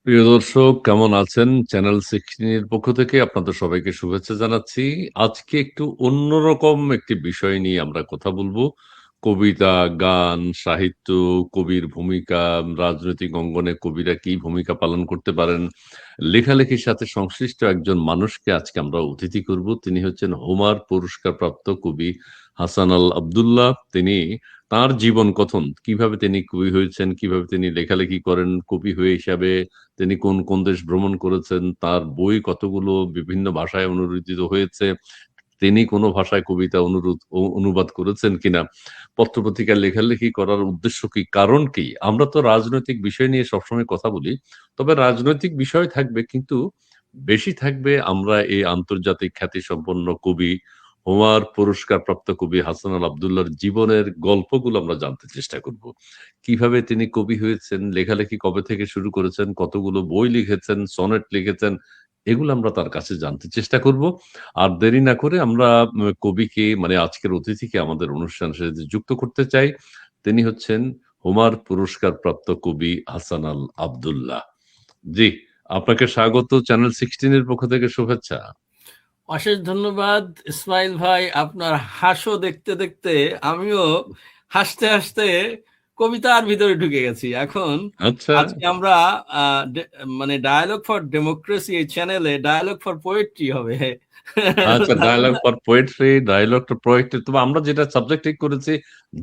প্রিয় দর্শক, কেমন আছেন? চ্যানেল 16 এর পক্ষ থেকে আপনাদের সবাইকে শুভেচ্ছা জানাচ্ছি। আজকে একটু অন্যরকম একটি বিষয় নিয়ে আমরা কথা বলবো। কবিতা, গান, সাহিত্য, কবির ভূমিকা, রাজনৈতিক অঙ্গনে কবিরা কি ভূমিকা পালন করতে পারেন। লেখালেখির সাথে সংশ্লিষ্ট একজন মানুষকে আজকে আমরা অতিথি করব। তিনি হচ্ছেন হোমার পুরস্কারপ্রাপ্ত কবি হাসান আল আব্দুল্লাহ। তিনি তার জীবন কথন, কিভাবে তিনি কবি হয়েছেন, কিভাবে তিনি লেখালেখি করেন, কবি হয়ে হিসাবে তিনি কোন কোন দেশ ভ্রমণ করেছেন, তার বই কতগুলো বিভিন্ন ভাষায় অনুদিত হয়েছে, তিনি কোনো ভাষায় কবিতা অনুবাদ করেছেন কিনা, পত্রপত্রিকায় লেখালেখি করার উদ্দেশ্য কি, কারণ কি। আমরা তো রাজনৈতিক বিষয় নিয়ে সবসময় কথা বলি, তবে রাজনৈতিক বিষয় থাকবে, কিন্তু বেশি থাকবে আমরা এই আন্তর্জাতিক খ্যাতিসম্পন্ন কবি, হোমার পুরস্কারপ্রাপ্ত কবি হাসান আল আব্দুল্লাহর জীবনের গল্পগুলো আমরা জানতে চেষ্টা করব। কিভাবে তিনি কবি হয়েছেন, লেখালেখি কবে থেকে শুরু করেছেন, কতগুলো বই লিখেছেন, সনেট লিখেছেন, এগুলো আমরা তার কাছে জানতে চেষ্টা করব। আর দেরি না করে আমরা কবিকে, মানে আজকের অতিথিকে আমাদের অনুষ্ঠানের সাথে যুক্ত করতে চাই। তিনি হচ্ছেন হোমার পুরস্কারপ্রাপ্ত কবি হাসান আল আব্দুল্লাহ। জি, আপনাকে স্বাগত। চ্যানেল 16 এর পক্ষ থেকে শুভেচ্ছা। অশেষ ধন্যবাদ ইসমাইল ভাই। আপনার হাসো দেখতে দেখতে আমিও হাসতে হাসতে কবিতার ভিতরে ঢুকে গেছি। এখন আচ্ছা, আজকে আমরা মানে ডায়ালগ ফর ডেমোক্রেসি এই চ্যানেলে ডায়ালগ ফর পোয়েট্রি হবে। আচ্ছা, dialogue for poetry, dialogue to poetry. তবে আমরা যেটা সাবজেক্ট ঠিক করেছি,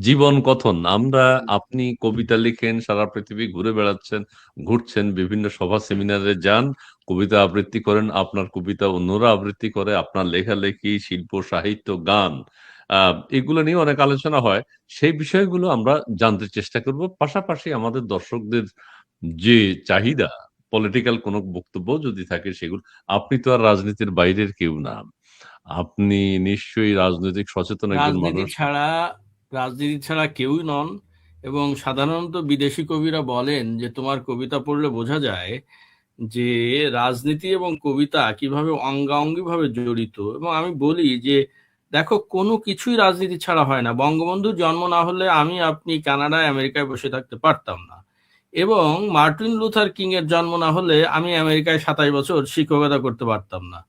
জীবন কথন। আমরা, আপনি কবিতা লিখেন, সারা পৃথিবী ঘুরে বেড়াচ্ছেন, ঘুরছেন, বিভিন্ন সভা সেমিনারে যান, কবিতা আবৃত্তি করেন, আপনার কবিতা অন্যরা আবৃত্তি করে, আপনার লেখালেখি, শিল্প, সাহিত্য, গান, এগুলো নিয়ে অনেক আলোচনা হয়। সেই বিষয়গুলো আমরা জানতে চেষ্টা করব। পাশাপাশি আমাদের দর্শকদের যে চাহিদা, পলিটিক্যাল কোনো বক্তব্য যদি থাকে সেগুলো। আপনি তো আর রাজনীতির বাইরের কেউ না। আপনি নিশ্চয়ই রাজনৈতিক সচেতন একজন রাজনীতি মানুষ। ছাড়া রাজনীতি ছাড়া কেউই নন। এবং সাধারণত বিদেশি কবিরা বলেন যে তোমার কবিতা পড়লে বোঝা যায় যে রাজনীতি এবং কবিতা কিভাবে অঙ্গাঅঙ্গিভাবে জড়িত। এবং আমি বলি যে দেখো, কোনো কিছুই রাজনীতি ছাড়া হয় না। বঙ্গবন্ধুর জন্ম না হলে আমি আপনি কানাডায় আমেরিকায় বসে থাকতে পারতাম না। এবং মার্টিন লুথার কিং এর জন্ম না হলে আমি আমেরিকায় 27 বছর শিক্ষকতা করতে পারতাম না।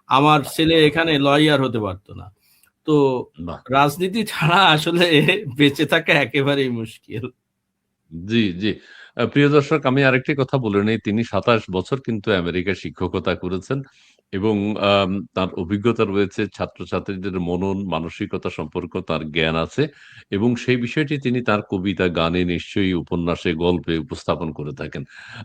আমার ছেলে এখানে লয়ার হতে পারতো না। তো বাহ! রাজনীতি ছাড়া আসলে বেঁচে থাকা একেবারেই মুশকিল। জি, জি। প্রিয় দর্শক, আমি আরেকটি কথা বলে নেই। তিনি ২৭ বছর কিন্তু আমেরিকায় শিক্ষকতা করেছেন এবং তার অভিজ্ঞতা রয়েছে, ছাত্রছাত্রীদের মনন মানসিকতা সম্পর্ক তার জ্ঞান আছে এবং সেই বিষয়টি তিনি তার কবিতা, গানে, নিশ্চয়ই উপন্যাসে, গল্পে উপস্থাপন করে থাকেন।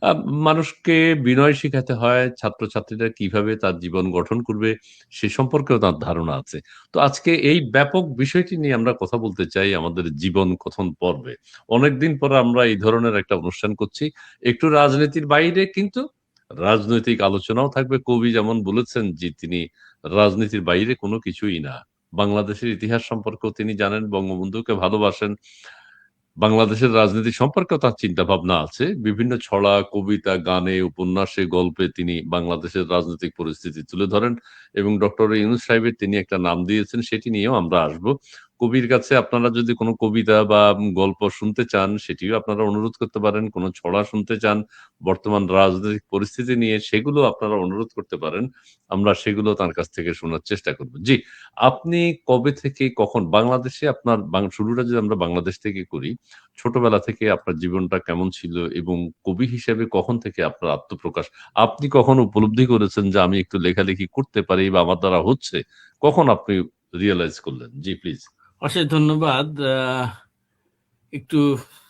আ মানুষকে বিনয় শিখাতে হয়, ছাত্রছাত্রীরা কিভাবে তার জীবন গঠন করবে সে সম্পর্কেও তার ধারণা আছে। তো আজকে এই ব্যাপক বিষয়টি নিয়ে আমরা কথা বলতে চাই আমাদের জীবন কথন পর্বে। অনেকদিন পর আমরা এই ধরনের একটা অনুষ্ঠান করছি। একটু রাজনীতির বাইরে, কিন্তু রাজনৈতিক আলোচনাও থাকবে। কবি যেমন বলেছেন যে তিনি রাজনীতির বাইরে কোনো কিছুই না। বাংলাদেশের ইতিহাস সম্পর্কেও তিনি জানেন, বঙ্গবন্ধুকে ভালোবাসেন। বাংলাদেশের রাজনীতি সম্পর্কেও তার চিন্তাভাবনা আছে। বিভিন্ন ছড়া, কবিতা, গানে, উপন্যাসে, গল্পে তিনি বাংলাদেশের রাজনৈতিক পরিস্থিতি তুলে ধরেন এবং ডক্টর ইউনূস সাহেবের তিনি একটা নাম দিয়েছেন, সেটি নিয়েও আমরা আসব। কবির কাছে আপনারা যদি কোনো কবিতা বা গল্প শুনতে চান, সেটিও আপনারা অনুরোধ করতে পারেন। কোনো ছড়া শুনতে চান, বর্তমান রাজনৈতিক পরিস্থিতি নিয়ে, সেগুলো আপনারা অনুরোধ করতে পারেন। আমরা সেগুলো তার কাছ থেকে শোনার চেষ্টা করব। জি, আপনি কবে থেকে কখন বাংলাদেশে আপনার শুরুটা যদি আমরা বাংলাদেশ থেকে করি, ছোটবেলা থেকে আপনার জীবনটা কেমন ছিল এবং কবি হিসেবে কখন থেকে আপনার আত্মপ্রকাশ, আপনি কখন উপলব্ধি করেছেন যে আমি একটু লেখালেখি করতে পারি বা আমার দ্বারা হচ্ছে, কখন আপনি রিয়ালাইজ করলেন? জি, প্লিজ। অশেষ ধন্যবাদ। একটু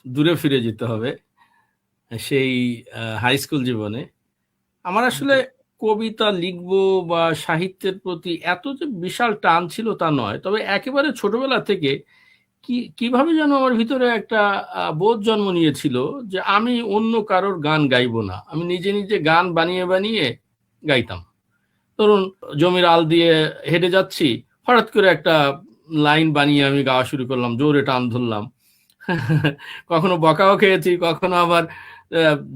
দূরে ফিরে যেতে হবে সেই হাই স্কুল জীবনে। আমার আসলে কবিতা লিখবো বা সাহিত্যের প্রতি এত যে বিশাল টান ছিল তা নয়, তবে একেবারে ছোটবেলা থেকে কিভাবে যেন আমার ভিতরে একটা বোধ জন্ম নিয়েছিল যে আমি অন্য কারোর গান গাইবো না, আমি নিজে নিজে গান বানিয়ে বানিয়ে গাইতাম। ধরুন, জমির আল দিয়ে হেঁটে যাচ্ছি, হঠাৎ করে একটা লাইন বানিয়ে আমি গাওয়া শুরু করলাম, জোরে টান ধরলাম। কখনো বকাও খেয়েছি, কখনো আবার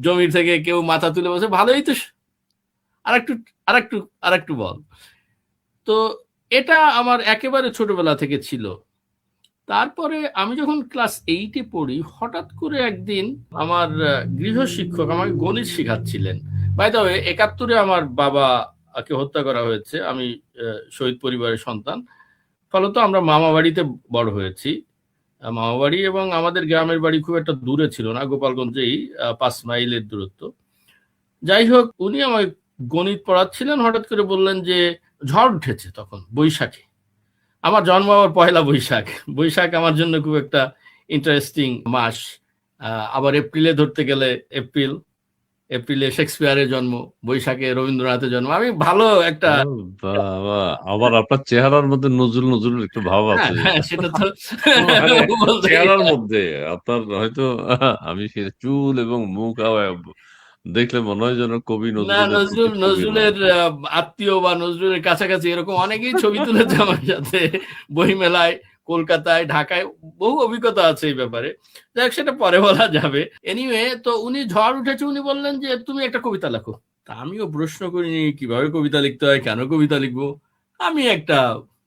জমির থেকে কেউ মাথা তুলে বসে ভালোই তো, আরেকটু আরেকটু আরেকটু বল। তো এটা আমার একেবারে ছোটবেলা থেকে ছিল। তারপরে আমি যখন ক্লাস 8-এ পড়ি, হঠাৎ করে একদিন আমার গৃহশিক্ষক আমাকে গণিত শেখাচ্ছিলেন। বাই দ্য ওয়ে ৭১-এ আমার বাবাকে হত্যা করা হয়েছে। আমি শহীদ পরিবারের সন্তান। ফলত আমরা মামা বাড়িতে বড় হয়েছি। মামা বাড়ি এবং আমাদের গ্রামের বাড়ি খুব একটা দূরে ছিল না, গোপালগঞ্জেই ৫ মাইলের দূরত্ব। যাই হোক, উনি আমায় গণিত পড়াচ্ছিলেন, হঠাৎ করে বললেন যে ঝড় উঠেছে তখন বৈশাখে। আমার জন্ম আবার পহেলা বৈশাখ। বৈশাখ আমার জন্য খুব একটা ইন্টারেস্টিং মাস। আবার এপ্রিলে ধরতে গেলে এপ্রিলে শেক্সপিয়ারের জন্ম, বৈশাখে রবীন্দ্রনাথের জন্ম। আমি ভালো একটা ও বাবা! আবার আপনার চেহারার মধ্যে নজরুল, নজরুল একটু ভাব হ্যাঁ, আছে। হ্যাঁ, সেটা তো মানে বলতেই চেহারার হয়। মধ্যে আপনার হয়তো আমি সে চুল এবং মুখ দেখলে মনে হয় যেন কবি না, নজরুলের নজরুল প্রতি ছবির নজরুলের মতো। আত্মীয় বা নজরুলের কাছাকাছি এরকম অনেকেই ছবি তুলেছে আমার সাথে, বইমেলায়, কলকাতায়, ঢাকায়। বহু অভিজ্ঞতা আছে এই ব্যাপারে। যাই হোক, সেটা পরে বলা যাবে। এনিওয়ে, তো উনি ঝড় উঠেছে, উনি বললেন যে তুমি একটা কবিতা লেখো। তা আমিও প্রশ্ন করিনি কিভাবে কবিতা লিখতে হয়, কেন কবিতা লিখবো। আমি একটা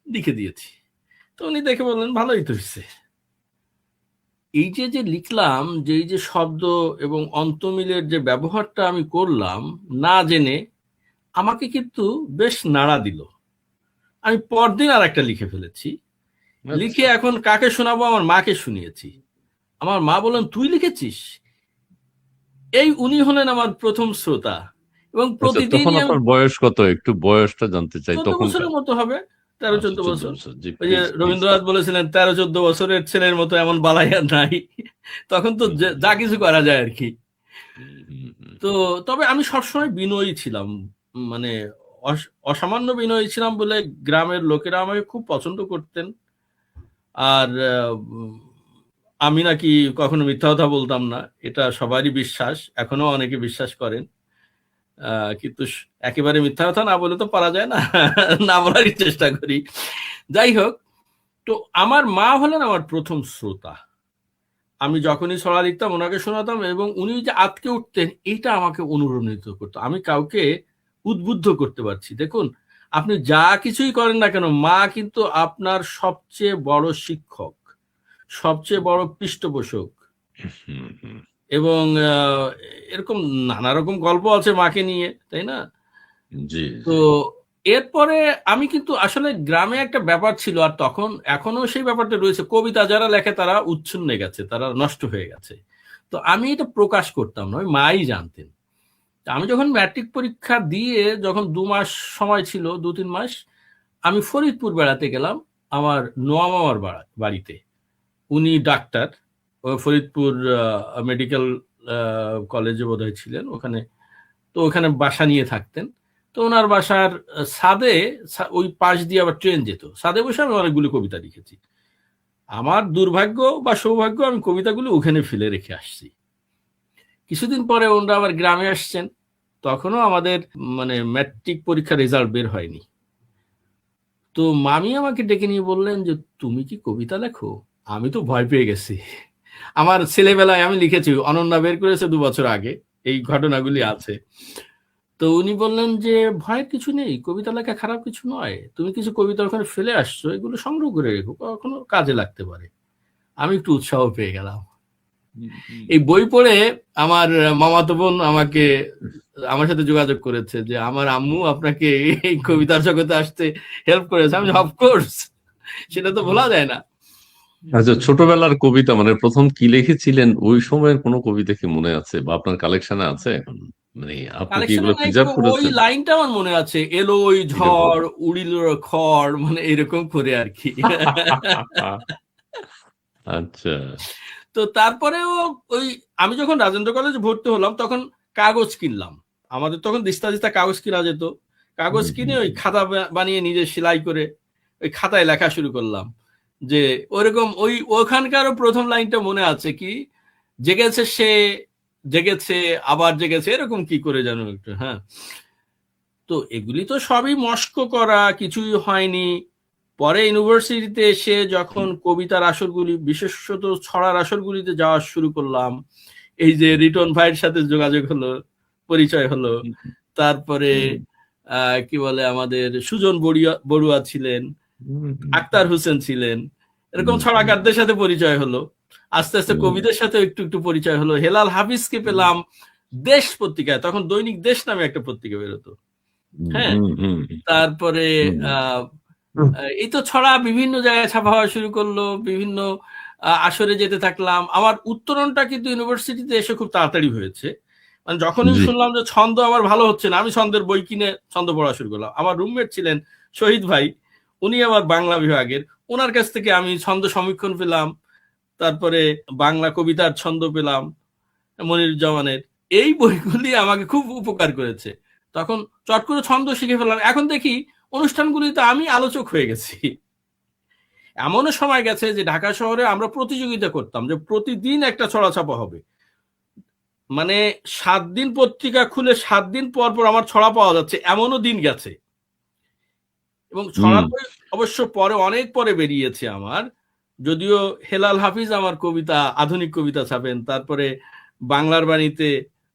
লিখে দিয়েছি। তো উনি দেখে বললেন ভালোই তো হয়েছে। এই যে যে লিখলাম, যে এই যে শব্দ এবং অন্তমিলের যে ব্যবহারটা আমি করলাম না জেনে, আমাকে কিন্তু বেশ নাড়া দিল। আমি পরদিন আর একটা লিখে ফেলেছি। লিখে আচ্ছা, এখন কাকে শোনাবো? আমার মাকে শুনিয়েছি। আমার মা বললেন তুই লিখেছিস? এই উনি হলেন আমার প্রথম শ্রোতা, এবং আচ্ছা, তখন প্রতিদিনই আমি আপনার বয়স কত? একটু বয়সটা জানতে চাই 14 তখনকার। বছরের মতো হবে, 13 আচ্ছা, 14 14 বছর। বছর। জি, ওই যে প্লিজ, প্লিজ। রবীন্দ্রনাথ বলেছিলেন 13-14 বছরের ছেলের মতো এমন বালাইয়া নাই। তখন তো হুম, হুম, যা কিছু করা যায় আর কি। হুম, হুম, হুম, তো তবে আমি সবসময় বিনয়ী ছিলাম, মানে অসামান্য বিনয়ী ছিলাম বলে গ্রামের লোকেরা আমাকে খুব পছন্দ করতেন। আর আমি নাকি কখনো মিথ্যা কথা বলতাম না, এটা সবারই বিশ্বাস, এখনো অনেকে বিশ্বাস করেন। কিন্তু একেবারে মিথ্যা কথা না বলে তো পারা যায় না, না বলারই চেষ্টা করি। যাই হোক, তো আমার মা হলেন আমার প্রথম শ্রোতা। আমি যখনই ছড়া লিখতাম ওনাকে শোনাতাম, এবং উনি যে আঁতকে উঠতেন এটা আমাকে অনুপ্রাণিত করতো। আমি কাউকে উদ্বুদ্ধ করতে পারছি। দেখুন, আপনি যা কিছুই করেন না কেন, মা কিন্তু আপনার সবচেয়ে বড় শিক্ষক, সবচেয়ে বড় পৃষ্ঠপোষক। হুম, হুম। এবং এরকম নানা রকম গল্প আছে মাকে নিয়ে, তাই না? জি, তো জি। এরপরে আমি কিন্তু আসলে গ্রামে একটা ব্যাপার ছিল, আর তখন এখনো সেই ব্যাপারটা রয়েছে, কবিতা যারা লেখে তারা উচ্ছন্নে গেছে, তারা নষ্ট হয়ে গেছে। তো আমি এটা প্রকাশ করতাম না, ওই মাই জানতেন। তা আমি যখন ম্যাট্রিক পরীক্ষা দিয়ে, যখন ২ মাস সময় ছিল, ২-৩ মাস, আমি ফরিদপুর বেড়াতে গেলাম আমার নোয়া মামার বাড়িতে। উনি ডাক্তার, ও ফরিদপুর মেডিকেল কলেজে বোধহয় ছিলেন ওখানে। তো ওখানে বাসা নিয়ে থাকতেন। তো ওনার বাসার ছাদে, ওই পাশ দিয়ে আবার ট্রেন যেত, ছাদে বসে আমি অনেকগুলো কবিতা লিখেছি। আমার দুর্ভাগ্য বা সৌভাগ্য, আমি কবিতাগুলো ওখানে ফেলে রেখে আসছি। কিছুদিন পরে ওনারা আবার গ্রামে আসছেন, তখনও আমাদের মানে ম্যাট্রিক পরীক্ষার রেজাল্ট বের হয়নি। তো মামি আমাকে ডেকে নিয়ে বললেন যে তুমি কি কবিতা লেখো? আমি তো ভয় পেয়ে গেছি। আমার ছেলেবেলায় আমি লিখেছি, অনন্যা বের করেছে ২ বছর আগে, এই ঘটনাগুলি আছে। তো উনি বললেন যে ভয়ের কিছু নেই, কবিতা লেখা খারাপ কিছু নয়, তুমি কিছু কবিতা ওখানে ফেলে আসছো, এগুলো সংগ্রহ করে রেখো, কখনো কাজে লাগতে পারে। আমি একটু উৎসাহ পেয়ে গেলাম। হুম, হুম। এই বই পড়ে আমার মামাতো বোন আমার সাথে যোগাযোগ করেছে যে আমার আম্মু আপনাকে এই কবিতার জগতে আসতে হেল্প করেছে। আমি অফকোর্স, সেটা তো ভোলা যায় না। আচ্ছা, ছোটবেলার কবিতা মানে প্রথম কি লিখেছিলেন ওই সময়ের কোনো কবিতা কি মনে আছে বা আপনার কালেকশনে আছে এখন? মানে আপনি কি কালেকশনে এগুলো নাই, প্রিজার্ভ তবে ওই করেছেন? লাইনটা আমার মনে আছে, এলো ওই কিরকম? ঝড় উড়িল খড়, মানে এরকম করে আর কি। আচ্ছা। তো তারপরেও ওই, আমি যখন রাজেন্দ্র কলেজে ভর্তি হলাম তখন কাগজ কিনলাম। আমাদের তখন দিস্তা দিস্তা কাগজ কিনা যেত। কাগজ হুম, কিনে হুম, ওই হুম। খাতা বানিয়ে নিজে সেলাই করে ওই খাতায় লেখা শুরু করলাম। যে ওরকম ওই ওখানকারও প্রথম লাইনটা মনে আছে কি, জেগেছে সে, জেগেছে, আবার জেগেছে, এরকম কি করে জানো একটু, হ্যাঁ। তো এগুলি তো সবই মস্ক করা, কিছুই হয়নি। পরে ইউনিভার্সিটিতে এসে যখন কবিতার আসরগুলি, বিশেষত ছড়ার আসরগুলিতে যাওয়া শুরু করলাম, এই যে রিটন ভাইয়ের সাথে যোগাযোগ হলো, পরিচয় হলো। তারপরে হুম, কি বলে, আমাদের সুজন বড়ুয়া বড়ুয়া ছিলেন, হুম, আক্তার হোসেন ছিলেন, এরকম হুম, হুম, ছড়াকারদের সাথে পরিচয় হলো। আস্তে আস্তে হুম, কবিদের সাথে একটু একটু পরিচয় হলো, হেলাল হাফিজকে পেলাম দেশ পত্রিকায়, তখন দৈনিক দেশ নামে একটা পত্রিকা বেরোতো। হ্যাঁ, হুম, হুম, তারপরে হুম। এই তো ছড়া বিভিন্ন জায়গায় ছাপা হওয়া শুরু করলো, বিভিন্ন আসরে যেতে থাকলাম। আমার উত্তরণটা কিন্তু ইউনিভার্সিটিতে এসে খুব তাড়াতাড়ি হয়েছে। মানে যখনই জি। শুনলাম যে ছন্দ আমার ভালো হচ্ছে না, আমি ছন্দের বই কিনে ছন্দ পড়া শুরু করলাম। আমার রুমমেট ছিলেন শহীদ ভাই, উনি আবার বাংলা বিভাগের, ওনার কাছ থেকে আমি ছন্দ সমীক্ষণ পেলাম, তারপরে বাংলা কবিতার ছন্দ পেলাম মনিরুজ্জামানের। এই বইগুলি আমাকে খুব উপকার করেছে। তখন চট করে ছন্দ শিখে ফেললাম। এখন দেখি অনুষ্ঠানগুলিতে আমি আলোচক হয়ে গেছি। এমনও সময় গেছে যে ঢাকা শহরে আমরা প্রতিযোগিতা করতাম যে প্রতিদিন একটা ছড়াছাপা হবে। মানে 7 দিন পত্রিকা খুলে 7 দিন পর পর আমার ছড়া পাওয়া যাচ্ছে, এমনও দিন গেছে। এবং হুম। ছড়ার বই অবশ্য পরে, অনেক পরে বেরিয়েছে আমার। যদিও হেলাল হাফিজ আমার কবিতা, আধুনিক কবিতা ছাপেন। তারপরে বাংলার বাণীতে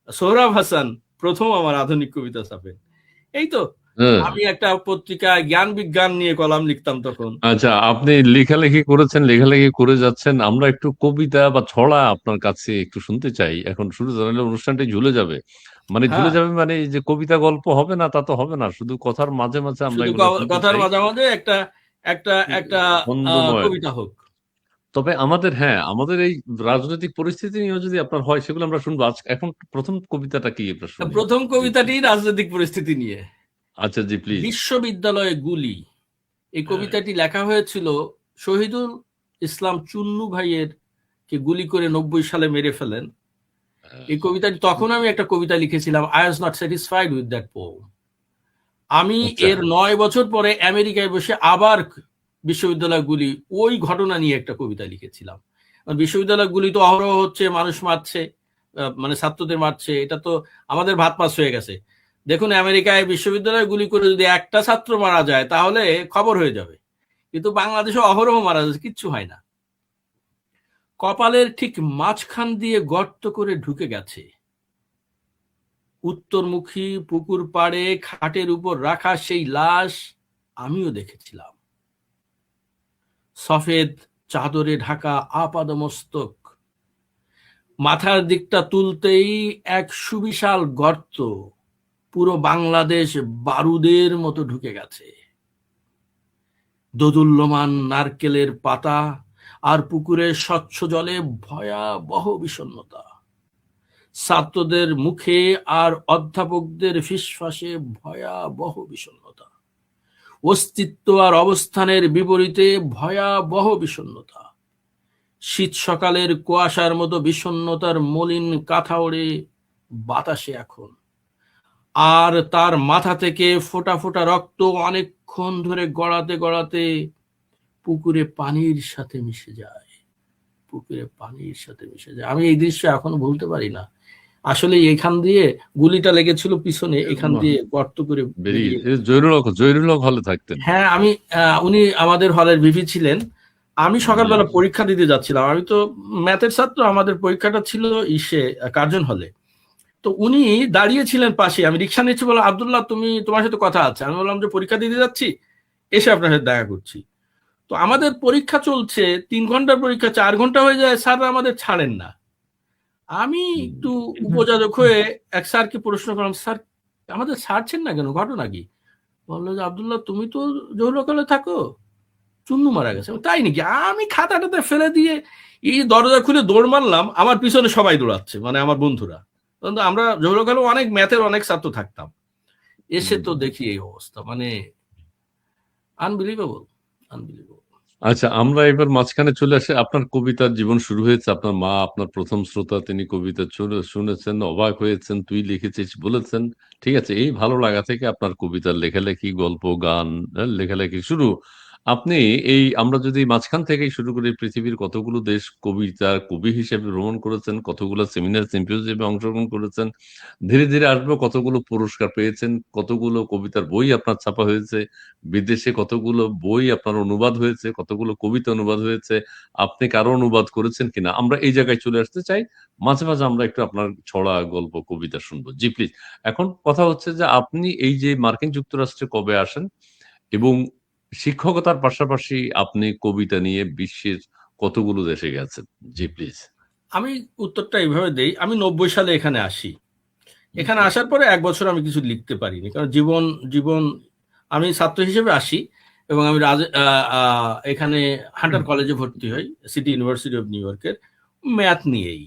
সোহরাব হাসান প্রথম আমার আধুনিক কবিতা ছাপেন। এই তো, হ্যাঁ। আমি একটা পত্রিকায় জ্ঞান বিজ্ঞান নিয়ে কলাম লিখতাম তখন। আচ্ছা, আপনি লেখালেখি করেছেন, লেখালেখি করে যাচ্ছেন। আমরা একটু কবিতা বা ছড়া আপনার কাছে একটু শুনতে চাই। এখন শুরু জানালে অনুষ্ঠানটি ঝুলে যাবে। মানে ঝুলে হ্যাঁ, যাবে মানে এই যে কবিতা গল্প হবে না তা তো হবে না। শুধু কথার মাঝে, মাঝে আমরা শুধু এগুলো শুনতে কথার চাই। মাঝামাঝি একটা একটা একটা ছন্দময়। কবিতা হোক। তবে আমাদের হ্যাঁ, আমাদের এই রাজনৈতিক পরিস্থিতি নিয়েও যদি আপনার হয় সেগুলো আমরা শুনবো। এখন প্রথম কবিতাটা কি আমরা শুনি? প্রথম জি প্লিজ। কবিতাটি রাজনৈতিক পরিস্থিতি নিয়ে। আচ্ছা জি প্লিজ। বিশ্ববিদ্যালয়ে গুলি, এই হ্যাঁ, কবিতাটি লেখা হয়েছিল শহীদুল ইসলাম চুন্নু ভাইয়ের কে গুলি করে 90 সালে মেরে ফেলেন। হ্যাঁ। এই কবিতাটি তখন আমি একটা কবিতা লিখেছিলাম, I was not satisfied with that poem. আমি আচ্ছা। এর 9 বছর পরে আমেরিকায় বসে আবার বিশ্ববিদ্যালয়গুলি ওই ঘটনা নিয়ে একটা কবিতা লিখেছিলাম। বিশ্ববিদ্যালয়গুলি তো অহরহ হচ্ছে, মানুষ মারছে, মানে ছাত্রদের মারছে, এটা তো আমাদের ভাত মাছ হয়ে গেছে। দেখুন আমেরিকায় বিশ্ববিদ্যালয় গুলি করে যদি একটা ছাত্র মারা যায় তাহলে খবর হয়ে যাবে, কিন্তু বাংলাদেশে অহরহ মারা যাচ্ছে, কিচ্ছু হয় না। কপালের ঠিক মাঝখান দিয়ে গর্ত করে ঢুকে গেছে, উত্তরমুখী পুকুর পাড়ে খাটের উপর রাখা সেই লাশ আমিও দেখেছিলাম। সফেদ চাদরে ঢাকা আপাদমস্তক, মাথার দিকটা তুলতেই এক সুবিশাল গর্ত, পুরো বাংলাদেশ বারুদের মতো ঢুকে গেছে। দোদুল্যমান নারকেলের পাতা আর পুকুরের স্বচ্ছ জলে ভয়াবহ বিষণ্ণতা, ছাত্রদের মুখে আর অধ্যাপকদের ফিসফাসে ভয়াবহ বিষণ্ণতা, অস্তিত্ব আর অবস্থানের বিপরীতে ভয়াবহ বিষণ্ণতা। শীত সকালের কুয়াশার মতো বিষণ্ণতার মলিন কাঁথা ওড়ে বাতাসে এখন। আর তার মাথা থেকে ফোঁটা ফোঁটা রক্ত অনেকক্ষণ ধরে গড়াতে গড়াতে পুকুরে পানির সাথে মিশে যায়, পুকুরে পানির সাথে মিশে যায়। আমি এই দৃশ্য এখনো ভুলতে পারি না। আসলে এখান দিয়ে গুলিটা লেগেছিল পিছনে, এখান দিয়ে গর্ত করে বেরিয়ে বেরিয়ে। জহিরুল হক হলে থাকতেন। হ্যাঁ, আমি উনি আমাদের হলের ভিপি ছিলেন। আমি জি। সকালবেলা পরীক্ষা দিতে যাচ্ছিলাম, আমি তো ম্যাথের ছাত্র, আমাদের পরীক্ষাটা ছিল ইসে কার্জন হলে। তো উনি দাঁড়িয়েছিলেন পাশে, আমি রিক্সা নিচ্ছি, বললাম আব্দুল্লাহ তুমি, তোমার সাথে কথা আছে। আমি বললাম যে পরীক্ষা দিতে যাচ্ছি, এসে আপনার সাথে দেখা করছি। তো আমাদের পরীক্ষা চলছে, 3 ঘন্টার পরীক্ষা 4 ঘন্টা হয়ে যায়, স্যার আমাদের ছাড়েন না। আমি একটু উপযাচক হয়ে এক স্যারকে প্রশ্ন করলাম, স্যার আমাদের ছাড়ছেন না কেন, ঘটনা কি? বললো যে আব্দুল্লাহ তুমি তো জহুরকালে থাকো, চুন্নু মারা গেছে। তাই নাকি? আমি খাতাটাতে ফেলে দিয়ে এই দরজা খুলে দৌড় মারলাম, আমার পিছনে সবাই দৌড়াচ্ছে, মানে আমার বন্ধুরা। কিন্তু আমরা জহুরকালে অনেক ম্যাথের অনেক ছাত্র থাকতাম। এসে তো দেখি এই অবস্থা, মানে আনবিলিভেবল, আনবিলিভেবল। আচ্ছা, আমরা এবার মাঝখানে চলে আসি। আপনার কবিতার জীবন শুরু হয়েছে, আপনার মা আপনার প্রথম শ্রোতা, তিনি কবিতা শুনেছেন, অবাক হয়েছেন, তুই লিখেছিস বলেছেন। ঠিক আছে, এই ভালো লাগা থেকে আপনার কবিতার লেখালেখি, গল্প, গান, লেখালেখি শুরু। আপনি এই আমরা যদি মাঝখান থেকেই শুরু করি, পৃথিবীর কতগুলো দেশ কবিতার কবি হিসেবে ভ্রমণ করেছেন, কতগুলো সেমিনার সিম্পোজিয়ামে অংশগ্রহণ করেছেন, ধীরে ধীরে আসবো কতগুলো পুরস্কার পেয়েছেন, কতগুলো কবিতার বই আপনার ছাপা হয়েছে, বিদেশে কতগুলো বই আপনার অনুবাদ হয়েছে, কতগুলো কবিতা অনুবাদ হয়েছে, আপনি কারো অনুবাদ করেছেন কিনা, আমরা এই জায়গায় চলে আসতে চাই। মাঝে মাঝে আমরা একটু আপনার ছড়া, গল্প, কবিতা শুনবো। জি প্লিজ। এখন কথা হচ্ছে যে আপনি এই যে মার্কিন যুক্তরাষ্ট্রে কবে আসেন এবং শিক্ষকতার পাশাপাশি আপনি কবিতা নিয়ে বিশ্বের কতগুলো দেশে গেছেন? জি প্লিজ। আমি উত্তরটা এইভাবে দেই, আমি 90 সালে এখানে আসি। এখানে আসার পরে 1 বছর আমি কিছু লিখতে পারিনি, কারণ জীবন জীবন আমি ছাত্র হিসেবে আসি এবং আমি এখানে হান্টার কলেজে ভর্তি হই, সিটি ইউনিভার্সিটি অফ নিউ ইয়র্কের, ম্যাথ নিয়েই।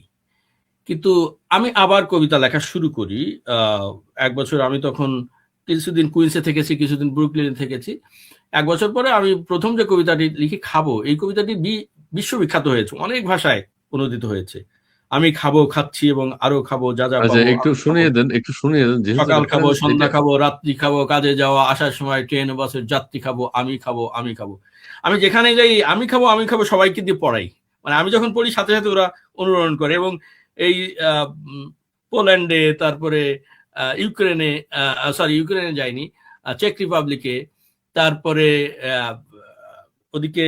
কিন্তু আমি আবার কবিতা লেখা শুরু করি 1 বছর। আমি তখন কিছুদিন কুইন্সে থেকেছি, কিছুদিন ব্রুকলিনে থেকেছি। 1 বছর পরে আমি প্রথম যে কবিতাটি লিখি খাবো, এই কবিতাটি বিশ্ববিখ্যাত হয়েছে, অনেক ভাষায় অনুদিত হয়েছে। আমি খাবো, খাচ্ছি এবং আরো খাবো, যা যা আচ্ছা, পাবো একটু আমি খাবো। শুনিয়ে দেন, একটু শুনিয়ে দেন, যেহেতু সকাল খাবো, রেফারেন্স এটা। সন্ধ্যা খাবো, রাত্রি খাবো, কাজে যাওয়া আসার সময় ট্রেন বাসের যাত্রী খাবো, আমি খাবো, আমি খাবো। আমি যেখানে যাই আমি খাবো, আমি খাবো সবাইকে দিয়ে পড়াই। মানে আমি যখন পড়ি সাথে সাথে ওরা অনুরণন করে। এবং এই পোল্যান্ডে, তারপরে ইউক্রেনে, ইউক্রেনে যাইনি, চেক রিপাবলিকে, তারপরে ওদিকে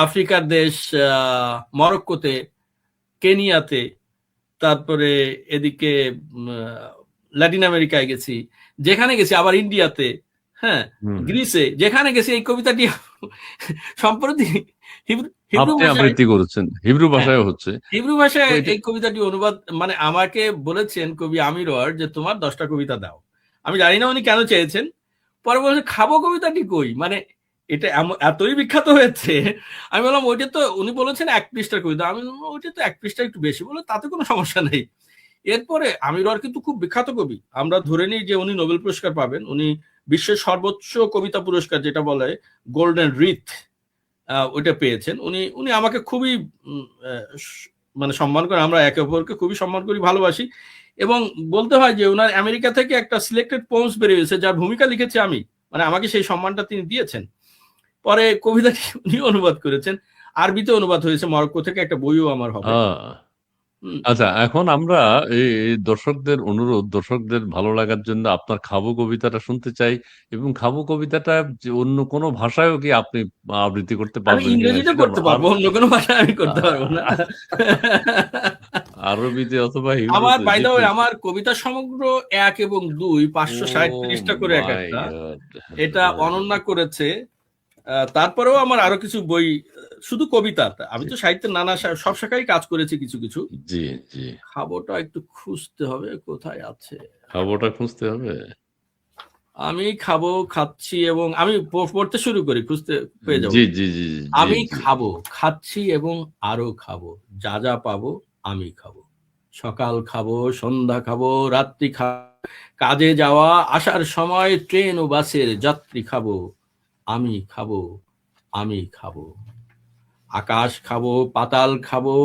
আফ্রিকার দেশ মরক্কোতে, কেনিয়াতে, তারপরে এদিকে ল্যাটিন আমেরিকায় গেছি, যেখানে গেছি, আবার ইন্ডিয়াতে, হ্যাঁ, গ্রিসে, যেখানে গেছি এই কবিতাটি সম্প্রতি হিব্রু আপনি ভাষায় আবৃত্তি করেছেন, হিব্রু ভাষায় হচ্ছে। হিব্রু ভাষায় এই কবিতাটি অনুবাদ, মানে আমাকে বলেছেন কবি আমির ওয়ার যে তোমার 10টা কবিতা দাও। আমি জানি না উনি কেন চেয়েছেন। পরে বলছেন খাবো কবিতাটি কই, মানে এটা এতই বিখ্যাত হয়েছে। আমি বললাম ওইটা তো, উনি বলেছেন 1 পৃষ্ঠার কবিতা। আমি বললাম ওইটা তো 1 পৃষ্ঠা একটু বেশি, বলে তাতে কোনো সমস্যা নেই। এরপরে আমির ওয়ার কিন্তু খুব বিখ্যাত কবি, আমরা ধরে নিই যে উনি নোবেল পুরস্কার পাবেন। উনি বিশ্বের সর্বোচ্চ কবিতা পুরস্কার, যেটা বলে গোল্ডেন রিথ, ওইটা পেয়েছেন। উনি উনি আমাকে খুবই মানে সম্মান করে, আমরা একে অপরকে খুবই সম্মান করি, ভালোবাসি। এবং বলতে হয় যে ওনার আমেরিকা থেকে একটা সিলেক্টেড পোমস বেরিয়েছে, যার ভূমিকা লিখেছি আমি, মানে আমাকে সেই সম্মানটা তিনি দিয়েছেন। পরে কবিতাটি উনি অনুবাদ করেছেন, আরবিতে অনুবাদ হয়েছে, মরক্কো থেকে একটা বইও আমার হবে। আচ্ছা, এখন আমরা এই দর্শকদের অনুরোধ, দর্শকদের ভালো লাগার জন্য আপনার খাবো কবিতাটা শুনতে চাই। এবং খাবো কবিতাটা যে অন্য কোনো ভাষায়ও কি আপনি আবৃত্তি করতে আমি পারবেন কিনা ইংরেজিতে সেটা করতে পারবো, অন্য কোনো ভাষায় আমি করতে পারবো না। আরবিতে অথবা আমার হিব্রুতে, বাই দ্য যেটি। ওয়ে, আমার কবিতা সমগ্র 1 এবং 2 537টা করে এক মাই একটা, গড! এটা অনন্যা করেছে। তারপরেও আমার আরো কিছু বই, শুধু কবিতা, আমি তো সাহিত্যের নানা সব শাখায় কাজ করেছি কিছু কিছু। জি, জি। খাবোটা একটু খুঁজতে হবে, কোথায় আছে। খাবোটা খুঁজতে হবে। আমি খাবো, খাচ্ছি এবং আমি পড়তে শুরু করি, খুঁজতে পেয়ে যাবো। জি, জি, জি, জি, আমি জি। খাবো, খাচ্ছি এবং আরো খাবো, যা যা পাবো আমি খাবো। সকাল খাবো, সন্ধ্যা খাবো, রাত্রি খাবো, কাজে যাওয়া আসার সময় ট্রেন ও বাসের যাত্রী খাবো, আমি খাবো, আমি খাবো। আকাশ খাবো, পাতাল খাবো,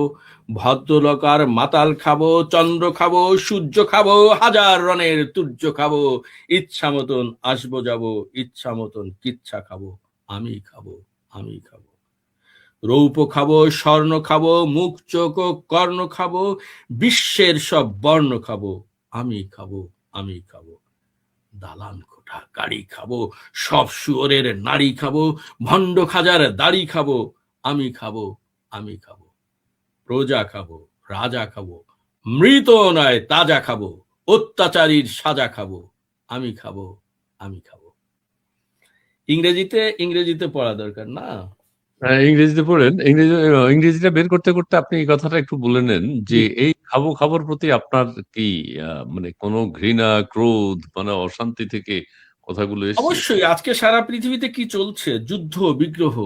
ভদ্রলোকার মাতাল খাবো, চন্দ্র খাবো, সূর্য খাবো, হাজার রনের তুর্য খাবো, ইচ্ছা মতন আসবো যাবো, ইচ্ছা মতন কিচ্ছা খাবো, আমি খাবো, আমি খাবো। রৌপ্য খাবো, স্বর্ণ খাবো, মুখ চোখ ও কর্ণ খাবো, বিশ্বের সব বর্ণ খাবো, আমি খাবো, আমি খাবো। দালান কোঠা গাড়ি খাবো, সব শুয়োরের নারী খাবো, ভণ্ড খাজার দাড়ি খাবো, আমি খাবো, আমি খাবো। প্রজা খাবো, রাজা খাবো, মৃত নয় তাজা খাবো, অত্যাচারীর সাজা খাবো, আমি খাবো, আমি খাবো। ইংরেজিতে পড়া দরকার না? ইংরেজিতে পড়েন। ইংরেজিটা বের করতে করতে আপনি এই কথাটা একটু বলে নেন যে এই খাবোর প্রতি আপনার কি মানে কোনো ঘৃণা, ক্রোধ, মানে অশান্তি থেকে কথাগুলো এসছে? অবশ্যই। আজকে সারা পৃথিবীতে কি চলছে, যুদ্ধ বিগ্রহ,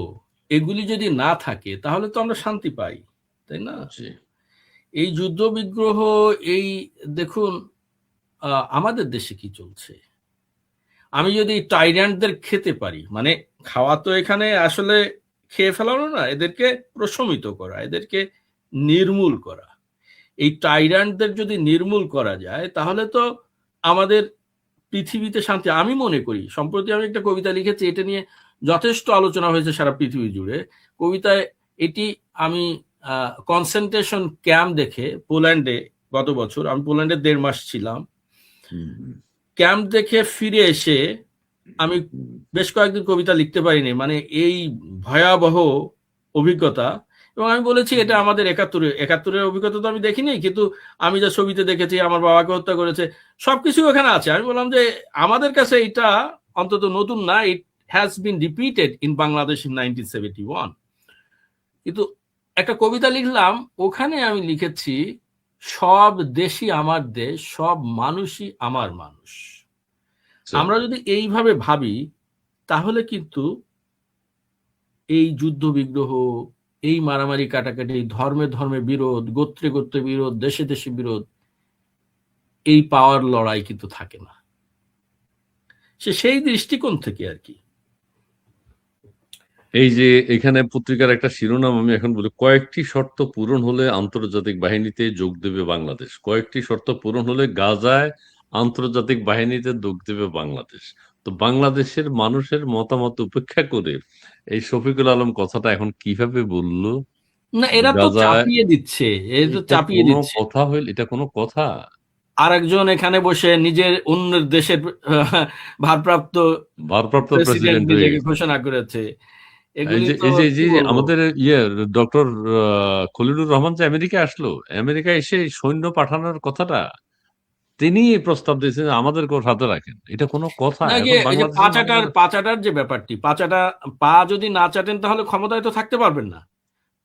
এগুলি যদি না থাকে তাহলে তো আমরা শান্তি পাই, তাই না? জি। এই যুদ্ধ বিগ্রহ, এই দেখুন আমাদের দেশে কি চলছে। আমি যদি টাইরান্টদের খেতে পারি, মানে খাওয়া তো এখানে আসলে খেয়ে ফেলানো না, এদেরকে প্রশমিত করা, এদেরকে নির্মূল করা। এই টাইরান্টদের যদি নির্মূল করা যায় তাহলে তো আমাদের পৃথিবীতে শান্তি। আমি মনে করি, সম্প্রতি আমি একটা কবিতা লিখেছি, এটা নিয়ে যথেষ্ট আলোচনা হয়েছে সারা পৃথিবী জুড়ে। কবিতায় এটি আমি কনসেন্ট্রেশন ক্যাম্প দেখে পোল্যান্ডে, গত বছর আমি পোল্যান্ডে 1.5 মাস ছিলাম, ক্যাম্প দেখে ফিরে এসে আমি বেশ কয়েকদিন কবিতা লিখতে পারিনি, মানে এই ভয়াবহ অভিজ্ঞতা। এবং আমি বলেছি এটা আমাদের একাত্তরের অভিজ্ঞতা তো আমি দেখিনি, কিন্তু আমি যা ছবিতে দেখেছি, আমার বাবাকে হত্যা করেছে, সবকিছু ওখানে আছে। আমি বললাম যে আমাদের কাছে এটা অন্তত নতুন না, it has been repeated in Bangladesh in 1971। কিন্তু একটা কবিতা লিখলাম, ওখানে আমি লিখেছি সব দেশই আমার দেশ, সব মানুষই আমার মানুষ। আচ্ছা। আমরা যদি এইভাবে ভাবি তাহলে কিন্তু এই যুদ্ধ বিগ্রহ, এই মারামারি কাটাকাটি, ধর্মে ধর্মে বিরোধ, গোত্রে গোত্রে বিরোধ, দেশে দেশে বিরোধ, এই পাওয়ার লড়াই কিন্তু থাকে না। সেই দৃষ্টিকোণ থেকে আর কি। এই যে এখানে পত্রিকার একটা শিরোনাম আমি এখন বলি, কয়েকটি শর্ত পূরণ হলে আন্তর্জাতিক বাহিনীতে যোগ দেবে বাংলাদেশ। কয়েকটি শর্ত পূরণ হলে গাজায় আন্তর্জাতিক বাহিনীতে যোগ দেবে বাংলাদেশ। তো বাংলাদেশের মানুষের মতামত উপেক্ষা করে এই শফিকুল আলম কথাটা এখন কিভাবে বললো না, যে এরা তো গাজায়? চাপিয়ে দিচ্ছে, এরা তো এটা চাপিয়ে কোনো দিচ্ছে। কথা হইল? এটা কোনো কথা? আরেকজন এখানে বসে নিজের অন্যের দেশের ভারপ্রাপ্ত ভারপ্রাপ্ত প্রেসিডেন্ট প্রেসিডেন্ট হয়ে নিজেকে গেছে। ঘোষণা করেছে। এই এগুলি যে তো এই যে এই কি যে বলবো। আমাদের ইয়ে ডক্টর খলিলুর রহমান যে আমেরিকা আসলো, আমেরিকা এসে সৈন্য পাঠানোর কথাটা তিনি এই প্রস্তাব দিয়েছেন যে আমাদেরকেও সাথে রাখেন। এটা কোনো কথা? না, এখন এই যে বাংলাদেশের মানুষের পাচাটার যে ব্যাপারটি, পাচাটা পা যদি না চাটেন তাহলে ক্ষমতায় তো থাকতে পারবেন না।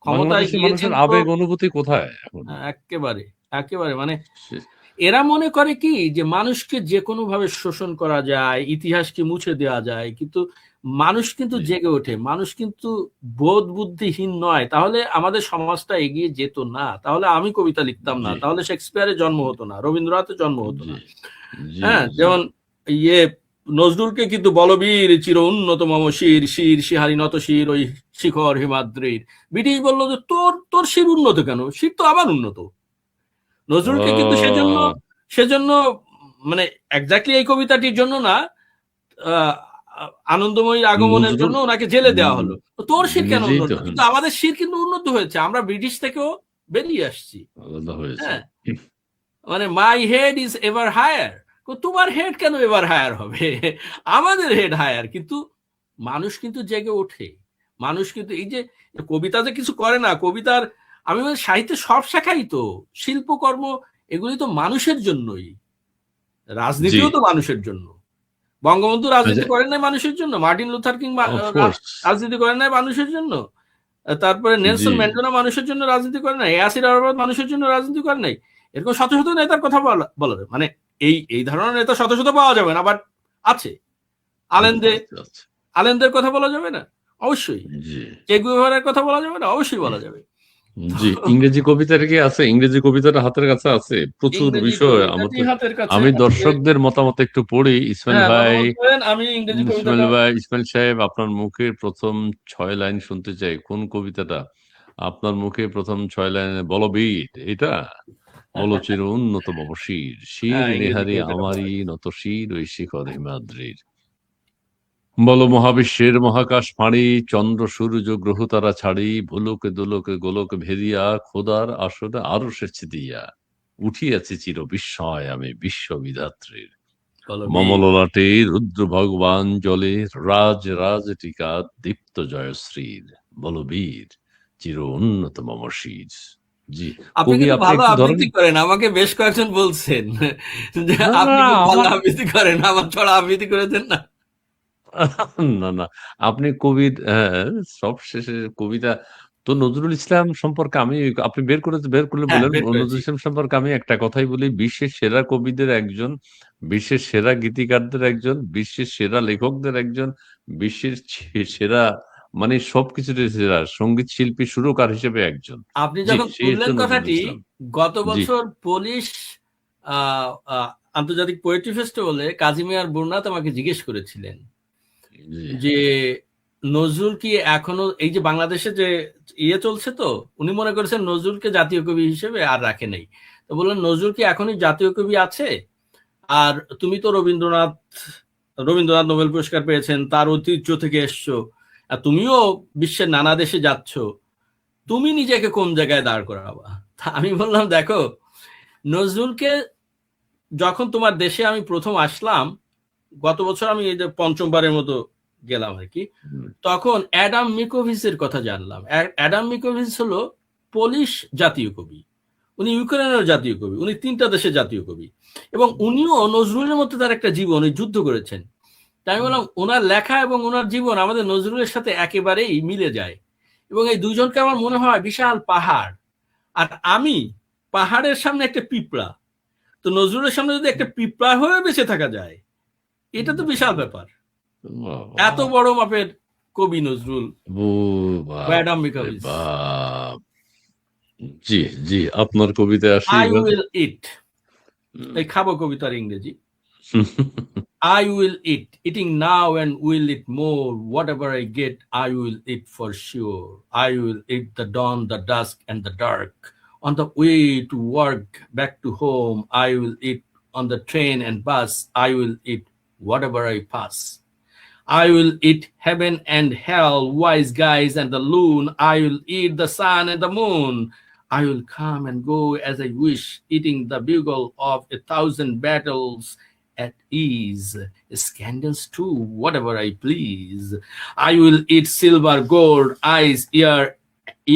ক্ষমতায় বাংলাদেশের গিয়েছেন মানুষের তো আবেগ অনুভূতি কোথায় এখন? একেবারে একেবারে মানে সে- এরা মনে করে কি যে মানুষকে যে কোনো ভাবে শোষণ করা যায়, ইতিহাসকে মুছে দেওয়া যায়, কিন্তু মানুষ কিন্তু জি জেগে ওঠে, মানুষ কিন্তু বোধ বুদ্ধিহীন নয়। তাহলে আমাদের সমাজটা এগিয়ে যেত না, তাহলে আমি কবিতা লিখতাম না, জি তাহলে শেক্সপিয়ারের জন্ম হতো না, রবীন্দ্রনাথের জন্ম হতো জি না। জি হ্যাঁ, জি যেমন ইয়ে নজরুলকে কিন্তু বলবীর চির উন্নত মম শির, শির শিহারি নত শির ওই শিখর হিমাদ্রির। ব্রিটিশ বললো যে তোর তোর শির উন্নত কেন, শির তো আবার উন্নত। নজরুলকে কিন্তু সেজন্য ও সেজন্য মানে এক্স্যাক্টলি এই কবিতাটির জন্য না, আহ, আনন্দময়ীর আগমনের নজরুল জন্য ওনাকে জেলে দেওয়া হলো। তো তোর শির কেন নিজেই উন্নত, তো কিন্তু আমাদের শির কিন্তু উন্নত হয়েছে, আমরা ব্রিটিশ থেকেও বেরিয়ে আসছি। আলাদা হয়েছে। হ্যাঁ, মানে my head is ever higher. তোমার হেড কেন এভার হায়ার হবে? আমাদের হেড হায়ার। কিন্তু মানুষ কিন্তু জেগে ওঠে, মানুষ কিন্তু এই যে কবিতা যে কিছু করে না, কবিতার আমি বলি সাহিত্যের সব শাখাই তো, শিল্পকর্ম, এগুলি তো মানুষের জন্যই। জি, রাজনীতিও তো মানুষের জন্য। বঙ্গবন্ধু আচ্ছা, রাজনীতি করেন নাই মানুষের জন্য, মার্টিন লুথার কিং অফকোর্স। রাজনীতি করেন নাই মানুষের জন্য, তারপরে জি, নেলসন ম্যান্ডেলা মানুষের জন্য রাজনীতি করে নাই, ইয়াসির আরাফাত মানুষের জন্য রাজনীতি করে নাই। এরকম শত শত নেতার কথা বলা যায়, মানে এই এই ধরনের নেতা শত শত পাওয়া যাবে না, বাট আছে। আচ্ছা আলেন্দে আচ্ছা আচ্ছা। আলেনদের কথা বলা যাবে না? অবশ্যই। জি চে গুয়েভারার কথা বলা যাবে না? অবশ্যই বলা যাবে। তো জি, ইংরেজি কবিতাটা কি আছে? ইংরেজি কবিতাটা হাতের কাছে আছে? প্রচুর ইংরেজি বিষয় আমার কবিতাটি তো। হাতের কাছে আমি আছে। দর্শকদের মতামত একটু পড়ি। ইসমাইল হ্যাঁ, ভাই, মতামত করেন। আমি ইংরেজি ইসমাইল কবিতাটা ভাই, ইসমাইল সাহেব, আপনার মুখে প্রথম 6 লাইন শুনতে চাই। কোন কবিতাটা? আপনার মুখে প্রথম 6 লাইনে বলবীর এটা? বলো চির উন্নত মম শির, শির হ্যাঁ, ইংরেজি নেহারি কবিতাটা বলা আমারই যায়। নত শির ওই শিখর হিমাদ্রির। বল মহাবিশ্বের মহাকাশ ফাঁড়ি, চন্দ্র সূর্য গ্রহ তারা ছাড়ি, ভুলোকে দোলকে গোলক ভেদিয়া, খোদার আসরে আরো সেচ দিয়া, উঠিয়াছি চির বিস্ময় আমি বিশ্ববিধাত্রীর। বলবীর। মমললাটে রুদ্র ভগবান জলে, রাজ রাজ টিকা দীপ্ত জয়শ্রীর, বলবীর চির উন্নত মম শির। জি, আপনি কবি কিন্তু আপনি ভালো একটু ধরেন। আবৃত্তি করেন, আমাকে বেশ কয়েকজন বলছেন যে না না আপনি খুব ভালো আমার আবৃত্তি করেন, আমার ছড়া আবৃত্তি করে দেন না। না, না। আপনি কবির সব শেষে কবিতা তো নজরুল ইসলাম সম্পর্কে আপনি বের করলে হ্যাঁ, বললেন, বের করেছি। নজরুল ইসলাম সম্পর্কে আমি একটা কথাই বলি, বিশ্বের সেরা কবিদের একজন, বিশ্বের সেরা গীতিকারদের একজন, বিশ্বের সেরা লেখকদের একজন, বিশ্বের সেরা মানে সবকিছুতে সেরা সঙ্গীত শিল্পী, সুরকার হিসেবে একজন। আপনি জি, যখন সেই হচ্ছে তুললেন নজরুল কথাটি, ইসলাম। গত জি, বছর পোলিশ আহ, আহ, আন্তর্জাতিক পোয়েট্রি ফেস্টিভ্যালে কাজিমিয়ার বুরনাত আমাকে জিজ্ঞেস করেছিলেন জি। যে নজরুল কি এখনো এই যে বাংলাদেশে যে ইয়ে চলছে, তো উনি মনে করেছেন নজরুলকে জাতীয় কবি হিসেবে আর রাখে নাই। তো বললেন নজরুল কি এখনই জাতীয় কবি আছে? আর তুমি তো রবীন্দ্রনাথ নোবেল পুরস্কার পেয়েছেন, তার ঐতিহ্য থেকে এসছো, আর তুমিও বিশ্বের নানা দেশে যাচ্ছ, তুমি নিজেকে কোন জায়গায় দাঁড় করাবা? তা আমি বললাম দেখো, নজরুলকে যখন তোমার দেশে আমি প্রথম আসলাম, গত বছর আমি এই যে পঞ্চমবারের মতো গেলাম আর কি, হুম, তখন অ্যাডাম মিকোভিচের কথা জানলাম। অ্যাডাম মিকোভিচ হলো পোলিশ জাতীয় কবি, উনি ইউক্রেনের জাতীয় কবি, উনি 3টা দেশের জাতীয় কবি, এবং উনিও নজরুলের মধ্যে তার একটা জীবন, উনি যুদ্ধ করেছেন। তাই আমি হুম, বললাম ওনার লেখা এবং ওনার জীবন আমাদের নজরুলের সাথে একেবারেই মিলে যায়। এবং এই দুইজনকে আমার মনে হয় বিশাল পাহাড়, আর আমি পাহাড়ের সামনে একটা পিঁপড়া। তো নজরুলের সামনে যদি একটা পিঁপড়া হয়ে বেঁচে থাকা যায়, এটা তো বিশাল ব্যাপার। এত বাবা! বড় মাপের কবি নজরুল, ও ম্যাডাম বাপরে কবিজ। বাপ! জি, জি, আপনার কবিতায় আসি আই এবার। উইল ইট, হুম। এই খাবো কবিতার ইংরেজি। I will eat, eating now and will eat more. Whatever I get, I will eat for sure. I will eat the dawn, the dusk, and the dark. On the way to work, back to home, I will eat on the train and bus. I will eat whatever I pass. I will eat heaven and hell, wise guys and the loon. I will eat the sun and the moon. I will come and go as I wish, eating the bugle of 1,000 battles at ease, scandals too, whatever I please. I will eat silver, gold, eyes,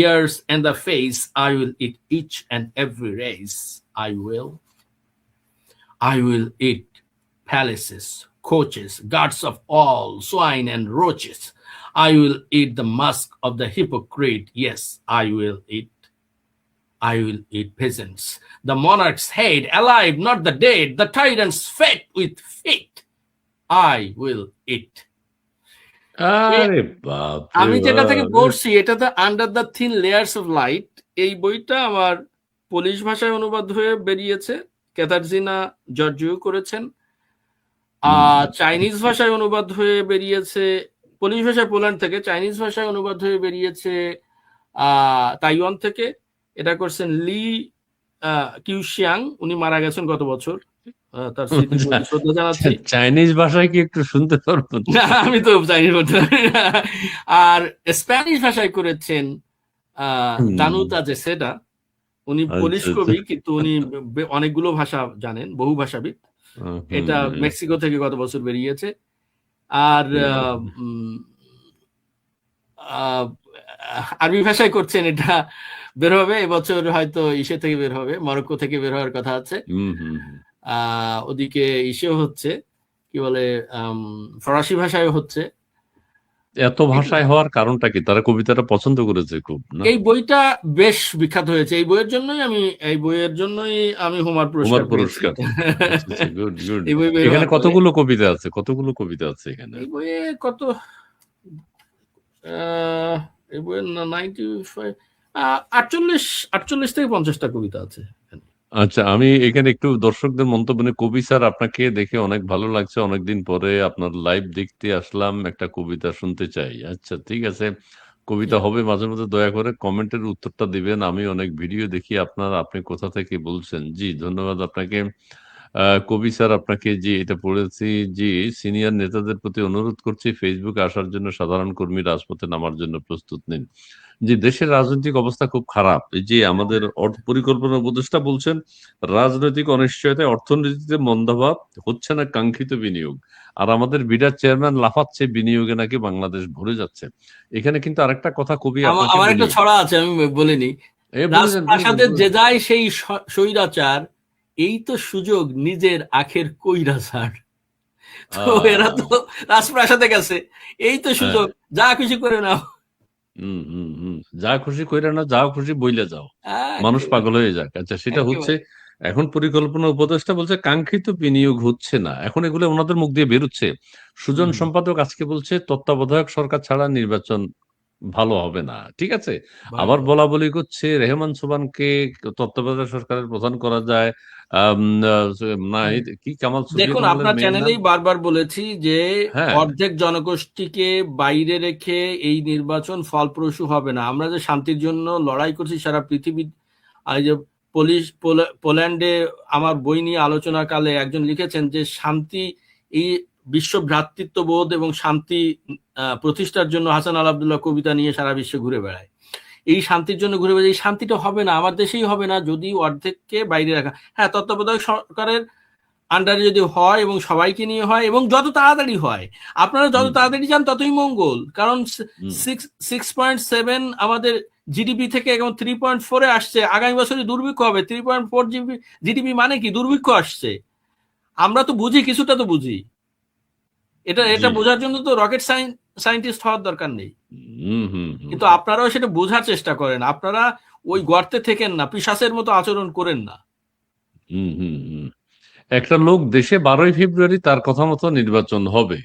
ears, and the face. I will eat each and every race. I will eat palaces, coaches, guards of all, swine and roaches. I will eat the musk of the hypocrite. Yes, I will eat. I will eat peasants. The monarch's head, alive, not the dead. The tyrant's fate with feet. I will eat. আরে বাপরে আমি যেটা থেকে বাপ! পড়ছি এটা তো under the thin layers of light. এই বইটা আমার পোলিশ ভাষায় অনুবাদ হয়ে বেরিয়েছে, ক্যাথারজিনা জর্জিও করেছেন। চাইনিজ ভাষায় অনুবাদ হয়ে বেরিয়েছে, পোলিশ ভাষায় পোল্যান্ড থেকে, চাইনিজ ভাষায় অনুবাদ হয়ে বেরিয়েছে তাইওয়ান থেকে। এটা করছেন লি কিউশিয়াং, উনি মারা গেছেন গত বছর। তার স্মৃতির প্রতি শ্রদ্ধা জানাচ্ছি। চাইনিজ ভাষায় কি একটু শুনতে পারবো? আমি তো চাইনিজ বলতে পারি না। আর স্প্যানিশ ভাষায় করেছেন দানুতা জেসেডা। উনি পোলিশ আচ্ছা, আচ্ছা। কবি, কিন্তু উনি অনেকগুলো ভাষা জানেন, বহু ভাষাবিদ। এটা মেক্সিকো থেকে গত বছর বেরিয়েছে। আর আরবি ভাষায় করছেন, এটা বের হবে এবছর, হয়তো ইসে থেকে বের হবে, মরক্কো থেকে বের হওয়ার কথা আছে। ওদিকে ইসেও হচ্ছে, কি বলে, ফরাসি ভাষায় হচ্ছে। এত ভাষায় হওয়ার কারণটা কি? তারা কবিতাটা পছন্দ করেছে খুব, না? এই বইটা বেশ বিখ্যাত হয়েছে। এই বইয়ের জন্যই আমি হোমার পুরস্কার পেয়েছি। Good, good. এই বই বের এখানে হওয়ার পরে। কতগুলো কবিতা আছে? কতগুলো কবিতা আছে এখানে? এই বইয়ে কত, এই বইয়ের 48 থেকে 50টা কবিতা আছে। আচ্ছা, আমি এখানে একটু দর্শকদের মন্তব্য নিয়ে, কবি স্যার আপনাকে দেখে অনেক ভালো লাগছে। অনেকদিন পরে আপনার লাইভ দেখতে আসলাম। একটা কবিতা শুনতে চাই। আচ্ছা, ঠিক আছে। কবিতা হবে মাঝে মধ্যে, দয়া করে কমেন্টের উত্তরটা দিবেন। আমি অনেক ভিডিও দেখি আপনার। আপনি কোথা থেকে বলছেন? জি, ধন্যবাদ আপনাকে। কবি স্যার আপনাকে, জি, এটা পড়েছি। জি, সিনিয়র নেতাদের প্রতি অনুরোধ করছি ফেসবুকে আসার জন্য, সাধারণ কর্মী রাজপথে নামার জন্য প্রস্তুত নিন। জি, দেশের রাজনৈতিক অবস্থা খুব খারাপ। এই যে আমাদের পরিকল্পনা উপদেষ্টা বলছেন, রাজনৈতিক অনিশ্চয়তায় অর্থনীতিতে মন্দাভাব, হচ্ছে না কাঙ্ক্ষিত বিনিয়োগ। আর আমাদের বিডার চেয়ারম্যান লাফাচ্ছে বিনিয়োগে নাকি বাংলাদেশ ভরে যাচ্ছে। এখানে কিন্তু আরেকটা কথা কবি আপনাকে আমার একটা বলি। ছড়া আছে, আমি বলিনি। রাজপ্রাসাদের যে যায় সেই স্বৈরাচার, এই তো সুযোগ নিজের আখের কইরাচার। তো এরা তো রাজপ্রাসাদে গেছে, এই তো সুযোগ, যা খুশি করে নাও। যা খুশি কইরা না, যা খুশি বইলে যাও, মানুষ পাগল হয়ে যাক। আচ্ছা, সেটা হচ্ছে এখন পরিকল্পনা উপদেষ্টা বলছে কাঙ্ক্ষিত বিনিয়োগ হচ্ছে না। এখন এগুলো ওনাদের মুখ দিয়ে বেরোচ্ছে। সুজন সম্পাদক আজকে বলছে তত্ত্বাবধায়ক সরকার ছাড়া নির্বাচন ভালো হবে না। ঠিক আছে, আবার বলা বলি করছে রেহমান সোবহানকে তত্ত্বাবধায়ক সরকারের প্রধান করা যায়। কি কামাল দেখুন, আপনার চ্যানেলেই বারবার বলেছি যে অর্ধেক জনগোষ্ঠীকে বাইরে রেখে এই নির্বাচন ফলপ্রসূ হবে না। আমরা যে শান্তির জন্য লড়াই করছি সারা পৃথিবী, আর যে পোল্যান্ডে আমার বই নিয়ে আলোচনাকালে একজন লিখেছেন যে শান্তি, এই বিশ্ব ভ্রাতৃত্ববোধ এবং শান্তি প্রতিষ্ঠার জন্য হাসান আল আবদুল্লাহ কবিতা নিয়ে সারা বিশ্বে ঘুরে বেড়ায়। এই শান্তির জন্য ঘুরে বেড়ায়, এই শান্তিটা হবে না, আমার দেশেই হবে না যদি অর্ধেককে বাইরে রাখা। হ্যাঁ, তত্ত্বাবধায়ক সরকারের আন্ডারে যদি হয় এবং সবাইকে নিয়ে হয় এবং যত তাড়াতাড়ি হয়, আপনারা যত তাড়াতাড়ি যান ততই মঙ্গল। কারণ 6.7 আমাদের জিডিপি থেকে এখন 3.4-এ আসছে। আগামী বছরে দুর্ভিক্ষ হবে। 3.4 জিডিপি মানে কি? দুর্ভিক্ষ আসছে। আমরা তো বুঝি, কিছুটা তো বুঝি। এটা বোঝার জন্য তো রকেট সায়েন্স সায়েন্টিস্ট হওয়ার দরকার নেই। হুম হুম হুম কিন্তু আপনারাও সেটা বোঝার চেষ্টা করেন, আপনারা ওই গর্তে থেকেন না, পিশাচের মতো আচরণ করেন না। হুম হুম হুম। একটা লোক দেশে 12ই ফেব্রুয়ারি তার কথা মতো নির্বাচন হবে,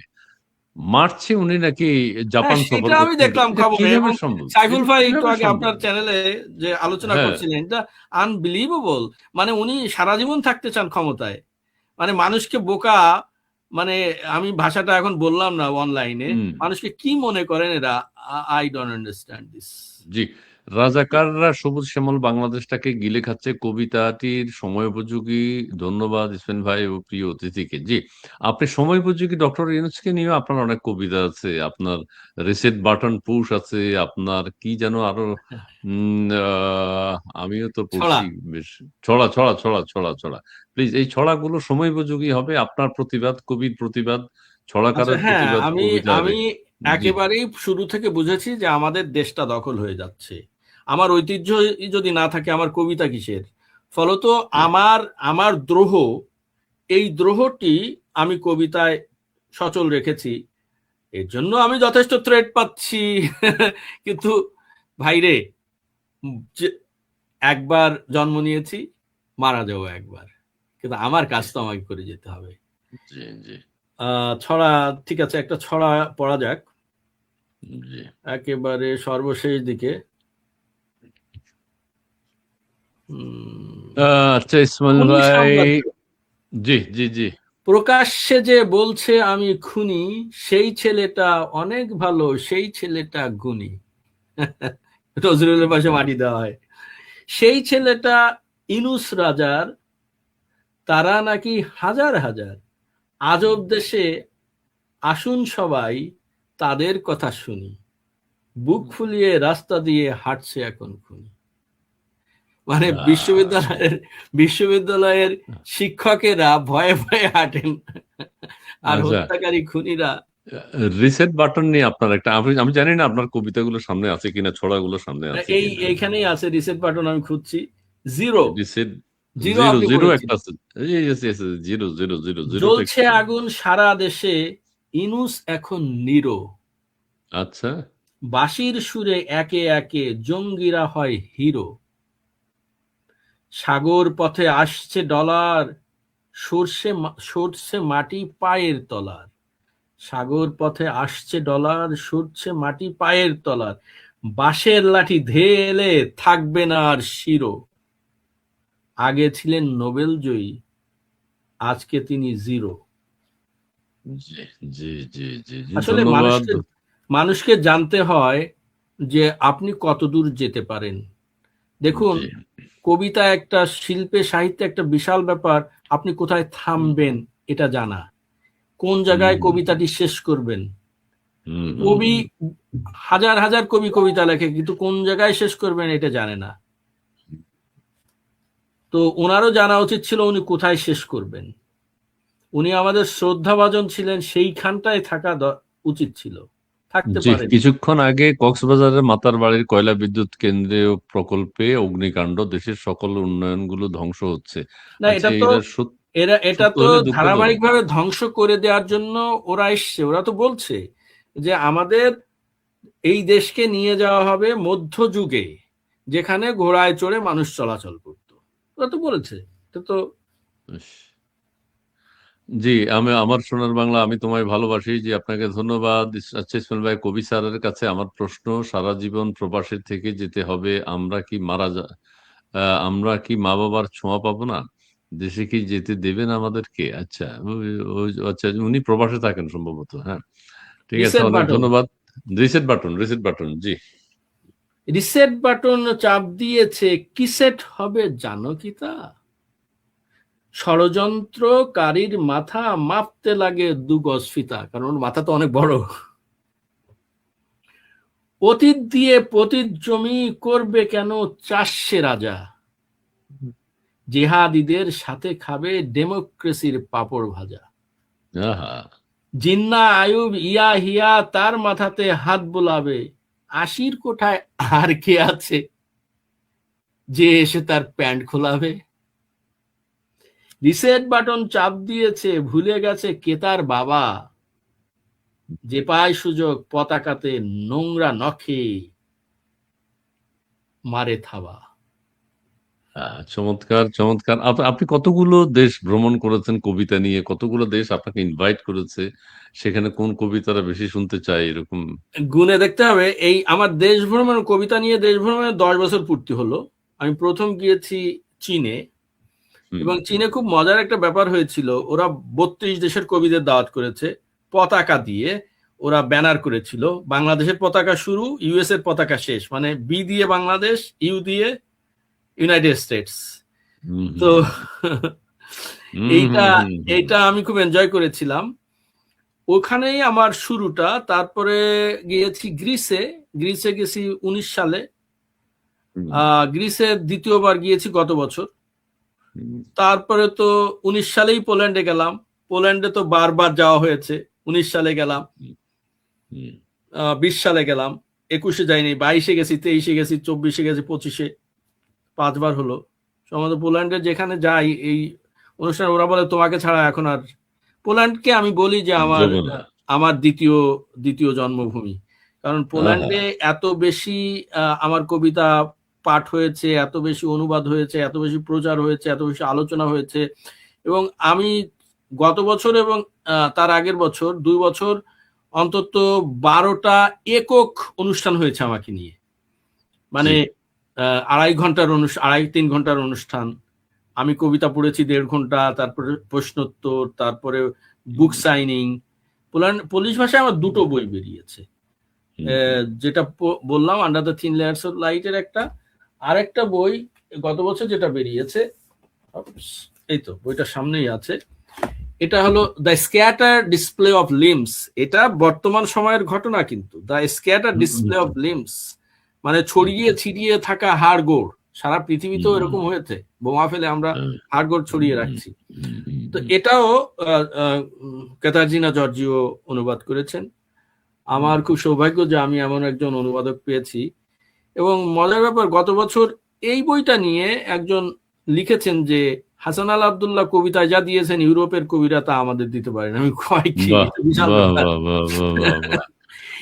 মার্চে উনি নাকি হ্যাঁ, জাপান সফর সেটা আমি করছেন। দেখলাম এটা খবরে, কিভাবে এবং সম্ভব? সাইফুল এটা ভাই একটু কিভাবে আগে সম্ভব? আপনার চ্যানেলে যে আলোচনা হ্যাঁ, করছিলেন, এটা আনবিলিভেবল। মানে উনি সারা জীবন থাকতে চান ক্ষমতায়, মানে মানুষকে বোকা, মানে আমি ভাষাটা এখন বললাম না অনলাইনে, হুম, মানুষকে কি মনে করেন এরা? I don't understand this. জি। রাজাকাররা সবুজ শ্যামল বাংলাদেশটাকে গিলে খাচ্ছে, কবিতাটির সময়োপযোগী। ধন্যবাদ ইসমাইল ভাই ও প্রিয় অতিথিকে। জি, আপনি সময়োপযোগী ডক্টর ইউনূসকে নিয়েও আপনার অনেক কবিতা আছে। আপনার রিসেট বাটন পুশ আছে, আপনার কি যেন আরো আমিও তো ছড়া। পড়ছি বেশ। ছড়া, ছড়া, ছড়া, ছড়া, ছড়া। প্লিজ এই ছড়াগুলো সময়োপযোগী হবে। আপনার প্রতিবাদ, কবির প্রতিবাদ, আচ্ছা, ছড়াকারের হ্যাঁ, প্রতিবাদ আমি কবিতারে। আমি জি, একেবারেই শুরু থেকে বুঝেছি যে আমাদের দেশটা দখল হয়ে যাচ্ছে। আমার ঐতিহ্য যদি না থাকে, আমার কবিতা কিসের? ফলত জি। আমার আমার দ্রোহ, এই দ্রোহটি আমি কবিতায় সচল রেখেছি। এর জন্য আমি যথেষ্ট থ্রেট পাচ্ছি। কিন্তু ভাইরে, যে একবার জন্ম নিয়েছি, মারা যাবো একবার, কিন্তু আমার কাজ তো আমাকে করে যেতে হবে। জি, জি, ছড়া, ঠিক আছে, একটা ছড়া পড়া যাক জি। একেবারে সর্বশেষ দিকে। উম, আচ্ছা ইসমাইল খুনি ভাই। সাম্রাজ্য। জি, জি, জি। প্রকাশ্যে যে বলছে আমি খুনি, সেই ছেলেটা অনেক ভালো, সেই ছেলেটা গুণী। নজরুলের পাশে মাটি দেওয়া হয়। সেই ছেলেটা ইনুস রাজার, তারা নাকি হাজার হাজার। আজব দেশে আসুন সবাই, তাদের কথা শুনি। বুক ফুলিয়ে রাস্তা দিয়ে হাঁটছে এখন খুনি। মানে আহ, বিশ্ববিদ্যালয়ের শিক্ষকেরা ভয়ে ভয়ে হাঁটেন, আর আচ্ছা, হত্যাকারী খুনিরা। রিসেট বাটন নিয়ে আপনার একটা, আমি জানি না আপনার কবিতাগুলো সামনে আছে কিনা, ছড়াগুলো সামনে আছে কিনা। এইখানেই আছে রিসেট বাটন, আমি খুঁজছি। জিরো। রিসেট জিরো জিরো আপনি জিরো পড়েছেন। একটা আছে। Yes, yes, yes, zero zero zero জিরোতে জ্বলছে একটু। আগুন সারা দেশে, ইনুস এখন নিরো। আচ্ছা। বাঁশির সুরে একে একে জঙ্গিরা হয় হিরো। সাগর পথে আসছে ডলার, সরছে মাটি পায়ের তলার। সাগর পথে আসছে ডলার, সরছে মাটি পায়ের তলার। বাঁশের লাঠি ধেয়ে এলে থাকবে না আর শিরো। আগে ছিলেন নোবেল জয়ী, আজকে তিনি জিরো। জি, জি, জি, জি, জি, আসলে ধন্যবাদ। মানুষকে মানুষকে জানতে হয় যে আপনি কতদূর যেতে পারেন। দেখুন, জি। কবিতা একটা, শিল্পে সাহিত্যে একটা বিশাল ব্যাপার। আপনি কোথায় হুম, থামবেন এটা জানা, কোন হুম, জায়গায় হুম, কবিতাটি শেষ করবেন। হুম, হুম, কবি, হুম। হাজার হাজার কবি কবিতা লেখে, কিন্তু কোন জায়গায় শেষ করবেন এটা জানে না। তো ওনারও জানা উচিত ছিল উনি কোথায় শেষ করবেন। উনি আমাদের শ্রদ্ধাভাজন ছিলেন, সেইখানটায় থাকা উচিত ছিল, থাকতে জি, পারেন। কিছুক্ষণ আগে কক্সবাজারের মাতারবাড়ির কয়লা বিদ্যুৎ কেন্দ্রীয় প্রকল্পে অগ্নিকাণ্ড, দেশের সকল উন্নয়নগুলো ধ্বংস হচ্ছে। না, আচ্ছা, এটা তো এরা এটা সত্য তো হলে দুঃখজনক। ধারাবাহিকভাবে ধ্বংস করে দেওয়ার জন্য ওরা এসছে। ওরা তো বলছে যে আমাদের এই দেশকে নিয়ে যাওয়া হবে মধ্যযুগে, যেখানে ঘোড়ায় চড়ে মানুষ চলাচল করতো। ওরা তো বলেছে। এটা তো ইস, জি, আমার সোনার বাংলা, আমি তোমায় ভালোবাসি। জি, আপনাকে ধন্যবাদ। আচ্ছা ইসমাইল ভাই, কবি স্যারের কাছে আমার প্রশ্ন, সারা জীবন প্রবাসে থেকে যেতে হবে, আমরা কি মা বাবার ছোঁয়া পাবো না? দেশে কি যেতে দেবেন আমাদেরকে? আচ্ছা, আচ্ছা, উনি প্রবাসে থাকেন সম্ভবত। হ্যাঁ, ঠিক আছে, রিসেট অনেক বাটন। ধন্যবাদ। Reset button, reset button. জি, রিসেট বাটন চাপ দিয়েছে, কি সেট হবে জানো কি তা? ষড়যন্ত্রকারীর মাথা মাপতে লাগে 2 গজ ফিতা, কারণ ওর মাথা তো অনেক বড়। অতীত দিয়ে পতিত জমি করবে কেন চাষে রাজা, জেহাদিদের সাথে খাবে ডেমোক্রেসির পাপড় ভাজা। আহা, জিন্না আয়ুব ইয়া হিয়া তার মাথাতে হাত বোলাবে, আশির কোঠায় আর কে আছে যে এসে তার প্যান্ট খোলাবে। রিসেট বাটন চাপ দিয়েছে, ভুলে গেছে কে তার বাবা, যে পায় সুযোগ পতাকাতে নোংরা নখে মারে থাবা। চমৎকার, চমৎকার। আপনি কতগুলো দেশ ভ্রমণ করেছেন কবিতা নিয়ে? কতগুলো দেশ আপনাকে ইনভাইট করেছে? সেখানে কোন কবিতাটা বেশি শুনতে চায় এরকম? গুনে দেখতে হবে। এই আমার দেশ ভ্রমণ, কবিতা নিয়ে দেশ ভ্রমণের 10 বছর পূর্তি হলো। আমি প্রথম গিয়েছি চীনে, হুম, এবং চীনে খুব মজার একটা ব্যাপার হয়েছিল। ওরা 32 দেশের কবিদের দাওয়াত করেছে, পতাকা দিয়ে ওরা ব্যানার করেছিল। বাংলাদেশের পতাকা শুরু, ইউএস এর পতাকা শেষ, মানে বি দিয়ে বাংলাদেশ, ইউ দিয়ে ইউনাইটেড স্টেটস। হুম, তো হুম, হুম, এইটা হুম, হুম, হুম, এইটা আমি খুব এনজয় করেছিলাম। ওখানেই আমার শুরুটা। তারপরে গিয়েছি গ্রিসে। গ্রিসে গেছি 19 সালে। হুম, গ্রিসে দ্বিতীয়বার গিয়েছি গত বছর। হুম, তারপরে তো 19 সালেই পোল্যান্ডে গেলাম। পোল্যান্ডে তো বারবার যাওয়া হয়েছে। 19 সালে গেলাম, হুম, হুম, 20 সালে গেলাম, 21-এ যাইনি, 22-এ গেছি, 23-এ গেছি, 24-এ গেছি, 25-এ, 5 বার হলো। সম্ভবত পোল্যান্ডে যেখানে যাই এই অনুষ্ঠান, ওরা বলে তোমাকে ছাড়া এখন আর, পোল্যান্ডকে আমি বলি যে আমার যাবো না। আমার দ্বিতীয় দ্বিতীয় জন্মভূমি। কারণ আহা, পোল্যান্ডে এত বেশি আমার কবিতা পাঠ হয়েছে, এত বেশি অনুবাদ হয়েছে, এত বেশি প্রচার হয়েছে, এত বেশি আলোচনা হয়েছে। এবং আমি গত বছর এবং তার আগের বছর 2 বছর অন্তত 12টা একক অনুষ্ঠান হয়েছে আমাকে নিয়ে। জি, মানে 2.5 ঘন্টার অনুষ্ঠান, 2.5-3 ঘন্টার অনুষ্ঠান। আমি কবিতা পড়েছি 1.5 ঘন্টা, তারপরে প্রশ্নোত্তর, তারপরে বুক হুম, সাইনিং। পোলিশ ভাষায় আমার 2টো বই বেরিয়েছে। হুম, হুম, যেটা বললাম, under the thin layers of লাইটের একটা, আরেকটা বই গত বছর যেটা বেরিয়েছে, এই তো বইটা সামনেই আছে। এটা হলো the scatter display of limbs. এটা বর্তমান সময়ের ঘটনা, কিন্তু the scatter hmm, display of বুঝছি, লিমস মানে বুঝছি, ছড়িয়ে ছিটিয়ে থাকা হাড়গোড়। সারা পৃথিবীতেও হুম, এরকম হয়েছে, বোমা ফেলে আমরা হুম, হাড়গোড় ছড়িয়ে হুম, রাখছি। হুম, হুম, তো হুম, এটাও কাতার্জিনা জর্জিও অনুবাদ করেছেন। হুম, আমার খুব সৌভাগ্য যে আমি এমন একজন অনুবাদক পেয়েছি। এবং মজার ব্যাপার, গত বছর এই বইটা নিয়ে একজন লিখেছেন যে হাসান আল আবদুল্লাহ কবিতায় যা দিয়েছেন ইউরোপের কবিরা তা আমাদের দিতে পারেন। আমি কয় কি, বাহ, এটা বিশাল বাহ, ব্যাপার। বাহ, বাহ, বাহ, বাহ, বাহ।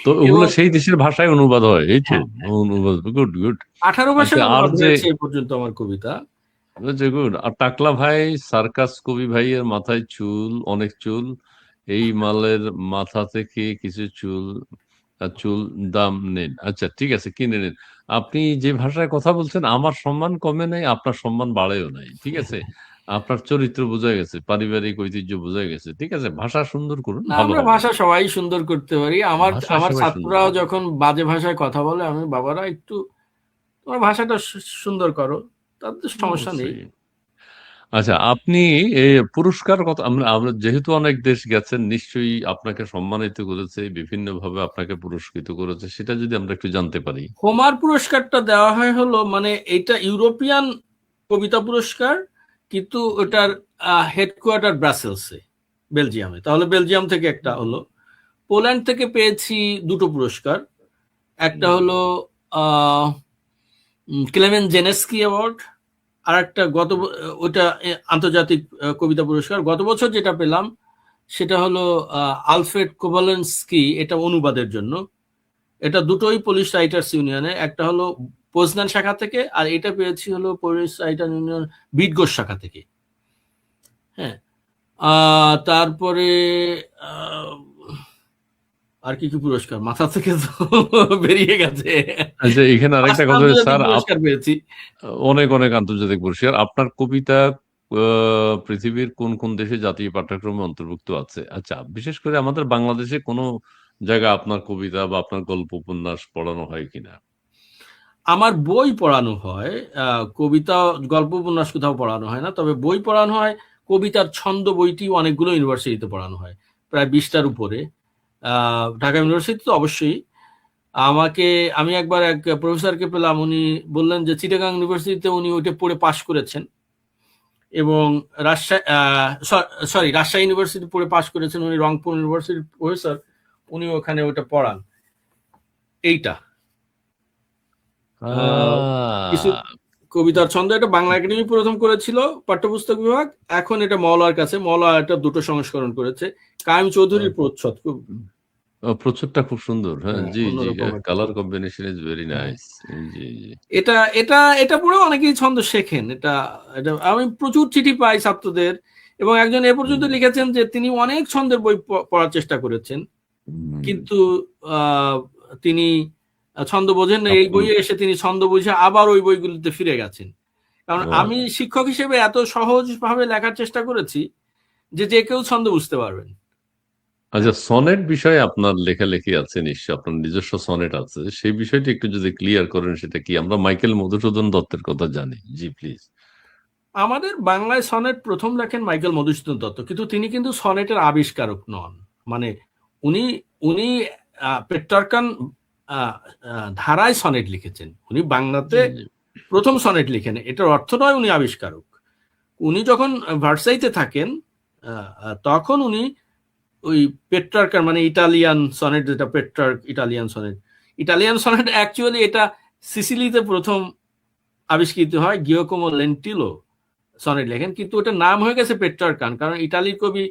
তো ওগুলো এবং সেই দেশের ভাষায় অনুবাদ হয়, এই তো? হ্যাঁ, হ্যাঁ, অনুবাদ, গুড, গুড। 18 আচ্ছা, ভাষায় আর অনুবাদ যে, হয়েছে এ পর্যন্ত আমার কবিতা। গুড। আর টাকলা ভাই, সার্কাস কবি ভাইয়ের মাথায় চুল, অনেক চুল, এই মালের মাথা থেকে কিছু চুল, চুল দাম নেন। আচ্ছা, ঠিক আছে, কিনে নিন। আপনি যে ভাষায় কথা বলছেন, আমার সম্মান কমে নাই, আপনার সম্মান বাড়েও নাই, ঠিক আছে? আপনার চরিত্র বোঝা গেছে, পারিবারিক ঐতিহ্য বোঝা গেছে, ঠিক আছে? ভাষা সুন্দর করুন, না, ভালো আমরা হবে। ভাষা সবাই সুন্দর করতে পারি। আমার ভাষা আমার সবাই সুন্দর ছাত্ররাও করুন, যখন বাজে ভাষায় কথা বলে, আমি বাবারা একটু তোমার ভাষাটা সুন্দর করো, তাতে সমস্যা নেই। অবশ্যই। আচ্ছা, আপনি এই পুরস্কার কথা, আমরা আমরা যেহেতু অনেক দেশ গেছেন, নিশ্চয়ই আপনাকে সম্মানিত করেছে, বিভিন্নভাবে আপনাকে পুরস্কৃত করেছে, সেটা যদি আমরা একটু জানতে পারি। হোমার পুরস্কারটা দেওয়া হয় হলো, মানে এটা ইউরোপিয়ান কবিতা পুরস্কার, কিন্তু ওটার হেডকোয়ার্টার ব্রাসেলসে, বেলজিয়ামে। তাহলে বেলজিয়াম থেকে একটা হলো। পোল্যান্ড থেকে পেয়েছি 2টো পুরস্কার। একটা হলো ক্লেমেন জেনেস্কি অ্যাওয়ার্ড, আর একটা ওটা আন্তর্জাতিক কবিতা পুরস্কার। গত বছর যেটা পেলাম সেটা হলো আলফ্রেড কোভালেন্সকি, এটা অনুবাদের জন্য। এটা দুটোই পোলিশ রাইটার্স ইউনিয়নে, একটা হলো পোজনান শাখা থেকে, আর এটা পেয়েছি হলো পোলিশ রাইটার ইউনিয়ন বিটগোস শাখা থেকে। হ্যাঁ, তারপরে আহ, আর কি কি পুরস্কার মাথা থেকে তো বেরিয়ে গেছে। আচ্ছা, এখানে আরেকটা 5টা কথা, আন্তর্জাতিক স্যার, পুরস্কার পেয়েছি। অনেক অনেক আন্তর্জাতিক পুরস্কার। আপনার কবিতা পৃথিবীর কোন কোন দেশে জাতীয় পাঠ্যক্রমে অন্তর্ভুক্ত আছে? আচ্ছা, বিশেষ করে আমাদের বাংলাদেশে কোনো জায়গা আপনার কবিতা বা আপনার গল্প উপন্যাস পড়ানো হয় কিনা? আমার বই পড়ানো হয়, কবিতা গল্প উপন্যাস কোথাও পড়ানো হয় না, তবে বই পড়ানো হয়। কবিতার ছন্দ বইটি অনেকগুলো ইউনিভার্সিটিতে পড়ানো হয়, প্রায় 20টার উপরে। ঢাকা ইউনিভার্সিটি তো অবশ্যই। আমাকে, আমি একবার এক প্রফেসরকে পেলাম, উনি বললেন যে চিটাগাং ইউনিভার্সিটিতে উনি ওইটা পড়ে পাশ করেছেন, এবং রাজশাহী, রাজশাহী ইউনিভার্সিটি পড়ে পাশ করেছেন। উনি রংপুর ইউনিভার্সিটির প্রফেসর, উনি ওখানে ওটা পড়ান। এইটা আহ, কিছু আহ, কবিতার ছন্দ, এটা বাংলা একাডেমি প্রথম করেছিল পাঠ্যপুস্তক বিভাগ। এখন এটা মওলার কাছে, মওলা এটা 2টো সংস্করণ করেছে। কায়েম চৌধুরীর প্রচ্ছদ, খুব প্রচুরটা খুব সুন্দর। হ্যাঁ, জি, জি। অন্যরকম একটা কালার ছন্দ। কম্বিনেশন ইজ ভেরি হ্যাঁ, নাইস। জি, জি। এটা এটা এটা পড়ে অনেকেই ছন্দ শেখেন। এটা এটা আমি প্রচুর চিঠি পাই ছাত্রদের, এবং একজন এ পর্যন্ত হুম, লিখেছেন যে তিনি অনেক ছন্দের বই পড়ার চেষ্টা করেছেন, হুম। কিন্তু আহ, তিনি ছন্দ বোঝেন না। এই সাফল্য। বইয়ে এসে তিনি ছন্দ বুঝে আবার ওই বইগুলিতে ফিরে গেছেন। কারণ ওয়াও! আমি শিক্ষক হিসেবে এত সহজ ভাবে লেখার চেষ্টা করেছি যে যে কেউ ছন্দ বুঝতে পারবেন। আচ্ছা, হ্যাঁ, সনেট বিষয়ে আপনার লেখালেখি আছে নিশ্চয়ই। আপনার নিজস্ব সনেট আছে। সেই বিষয়টি একটু যদি ক্লিয়ার করেন, সেটা কি? আমরা মাইকেল মধুসূদন দত্তের কথা জানি। জি, প্লিজ। আমাদের বাংলায় সনেট প্রথম লেখেন মাইকেল মধুসূদন দত্ত, কিন্তু তিনি কিন্তু সনেটের আবিষ্কারক নন। মানে উনি উনি পেট্রার্কান আহ, ধারায় সনেট লিখেছেন। উনি বাংলাতে জি, জি। প্রথম সনেট লিখেন, এটার অর্থ নয় উনি আবিষ্কারক। উনি যখন ভার্সাইতে থাকেন তখন উনি ওই পেট্রার্কার মানে ইটালিয়ান সনেট, যেটা পেট্রার্ক ইটালিয়ান সনেট অ্যাকচুয়ালি এটা সিসিলিতে প্রথম আবিষ্কৃত হয়। গিয়োকোমো লেন্টিলো সনেট লেখেন, কিন্তু ওটার নাম হয়ে গেছে পেট্রার্কান, কারণ ইটালির কবি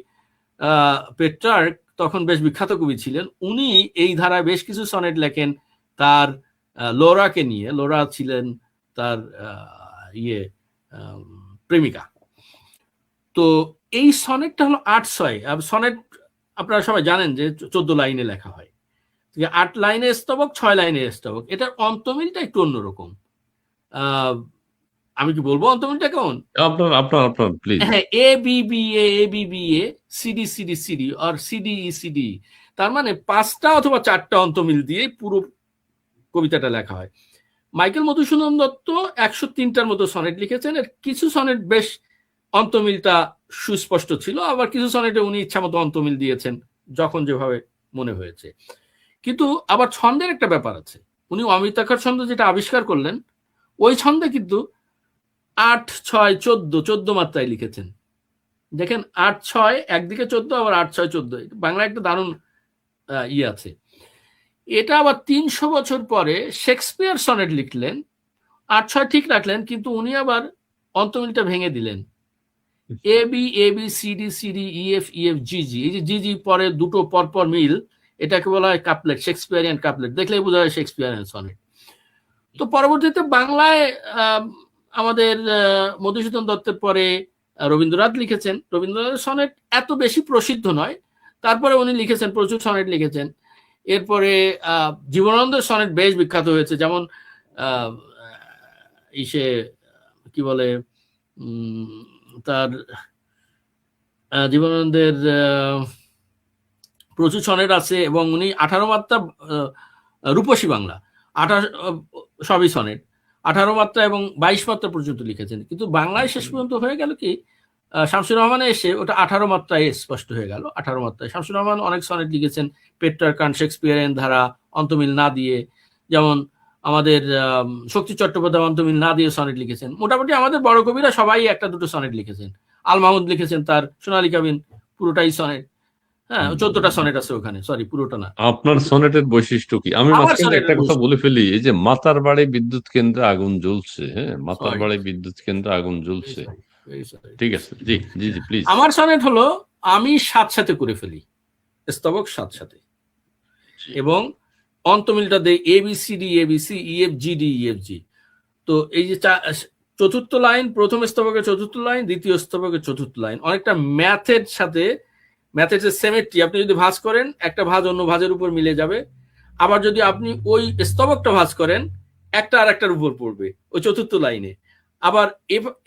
পেট্রার্ক তখন বেশ বিখ্যাত কবি ছিলেন। উনি এই ধারায় বেশ কিছু সনেট লেখেন তার লোরাকে নিয়ে। লোরা ছিলেন তার ইয়ে আম, প্রেমিকা। তো এই সনেটটা হলো ৮০০। সনেট আপনারা সবাই জানেন যে ১৪ লাইনে লেখা হয়। ৮ লাইনে স্তবক, ৬ লাইনে স্তবক। এটার অন্তমিলটা একটু অন্যরকম। আহ, আমি কি বলবো অন্তমিলটা কেমন? আপনার প্লিজ। হ্যাঁ, A B B A B B A CD CD CD R CD CD. তার মানে ৫টা অথবা ৪টা অন্তমিল দিয়ে পুরো কবিতাটা লেখা হয়। মাইকেল মধুসূদন দত্ত ১০৩টার মতো সনেট লিখেছেন। এর কিছু সনেট বেশ অন্তমিলটা সুস্পষ্ট ছিল, আবার কিছু সনেটে উনি ইচ্ছা মতো অন্তমিল দিয়েছেন যখন যেভাবে মনে হয়েছে। কিন্তু আবার ছন্দের একটা ব্যাপার আছে। উনি অমিতাক্ষর ছন্দ যেটা আবিষ্কার করলেন, ওই ছন্দে কিন্তু ৮ ৬ ১৪ মাত্রায় লিখেছেন। দেখেন, ৮ ৬ একদিকে ১৪, আবার ৮ ৬ ১৪। বাংলা একটা দারুণ ইয়ে আছে। এটা আবার ৩০০ বছর পরে শেক্সপিয়ার সনেট লিখলেন, ৮ ৬ ঠিক রাখলেন, কিন্তু উনি আবার অন্তমিলটা ভেঙে দিলেন। A B C D E F এই যে জি জি পরে দুটো পরপর মিল, এটাকে বলা হয় কাপলেট, শেক্সপিয়ারিয়ান কাপলেট। দেখলেই বোঝা হয় শেক্সপিয়ারিয়ান সনেট। তো পরবর্তীতে বাংলায় আমাদের মধুসূদন দত্তের পরে রবীন্দ্রনাথ লিখেছেন। রবীন্দ্রনাথের সনেট এত বেশি প্রসিদ্ধ নয়, তারপরে উনি লিখেছেন, প্রচুর সনেট লিখেছেন। এরপরে জীবনানন্দের সনেট বেশ বিখ্যাত হয়েছে। যেমন আহ, ইসে কি বলে, তার জীবনানন্দের প্রচুর সনেট আছে, এবং উনি 18 মাত্রা রূপসী বাংলা 28 সবই সনেট 18 মাত্রা এবং 22 মাত্রা পর্যন্ত লিখেছেন। কিন্তু বাংলায় শেষ পর্যন্ত হয়ে গেল কি, শামসুর রহমানে এসে ওটা 18 মাত্রায় স্পষ্ট হয়ে গেল। 18 মাত্রায় শামসুর রহমান অনেক সনেট লিখেছেন পেট্রার্কান শেক্সপিয়ারিয়ান ধারা অন্তমিল না দিয়ে। যেমন আমাদের শক্তি চট্টোপাধ্যায় অন্তমিল না দিয়ে সনেট লিখেছেন। মোটামুটি আমাদের বড় কবিরা সবাই একটা দুটো সনেট লিখেছেন। আল মাহমুদ লিখেছেন তার সোনালী কাবিন, পুরোটাই সনেট। হ্যাঁ, 14টা সনেট আছে ওখানে, সরি পুরোটা না। আপনার সনেটের বৈশিষ্ট্য কি? আমি আমার মাঝখানে একটা সনেটের কথা বৈশিষ্ট্য, বলে ফেলি। এই যে মাতার বাড়ি বিদ্যুৎ কেন্দ্রে আগুন জ্বলছে, হ্যাঁ, মাতার সরি, বাড়ি বিদ্যুৎ কেন্দ্রে আগুন ভেরি জ্বলছে। Sorry, very sorry. ঠিক আছে, জি, জি, জি, প্লিজ। আমার সনেট হলো আমি সাত সাথে করে ফেলি, স্তবক সাত সাথে, জি। এবং অন্তমিলটা দেই ABCD ABC EFGD EFG। তো এই যে চতুর্থ লাইন, প্রথম স্তবকের চতুর্থ লাইন, দ্বিতীয় স্তবকের চতুর্থ লাইন, অনেকটা ম্যাথের সাথে, ম্যাথের যে সেমেট্রি, আপনি যদি ভাঁজ করেন একটা ভাঁজ অন্য ভাঁজের উপর মিলে যাবে। আবার যদি আপনি ওই স্তবকটা ভাঁজ করেন, একটা আর একটার উপর পড়বে ওই চতুর্থ লাইনে। আবার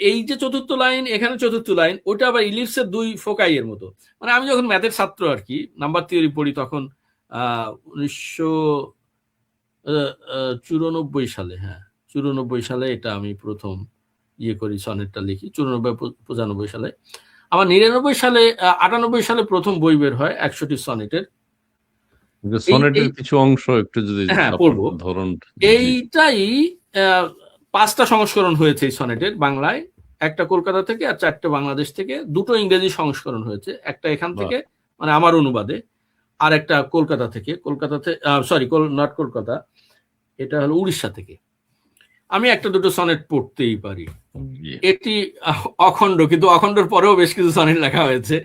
এই যে চতুর্থ লাইন, এখানে চতুর্থ লাইন, ওটা আবার ইলিপসের দুই ফোকাই এর মতো। মানে আমি যখন ম্যাথের ছাত্র আর কি, নাম্বার থিওরি পড়ি, তখন 1994 সালে, হ্যাঁ 94 সালে এটা আমি প্রথম ইয়ে করি, সনেটটা লিখি। 94 95 সালে। আমার 99 সালে 98 সালে প্রথম বই বের হয় 100টি সনেটের। এই সনেটের এই কিছু অংশ একটু যদি হ্যাঁ, আপনার পড়বো। ধরন। জি। এইটাই আহ, 5টা সংস্করণ হয়েছে এই সনেটের বাংলায়। একটা কলকাতা থেকে, আর 4টে বাংলাদেশ থেকে। দুটো ইংরেজি সংস্করণ হয়েছে, একটা এখান বাহ। থেকে মানে আমার অনুবাদে, আর একটা কলকাতা থেকে। কলকাতাতে, সরি, নট কলকাতা, এটা হলো উড়িষ্যা থেকে। আমি একটা দুটো সনেট পড়তেই পারি। জি। এটি অখণ্ড, কিন্তু অখণ্ডর পরেও বেশ কিছু সনেট লেখা হয়েছে।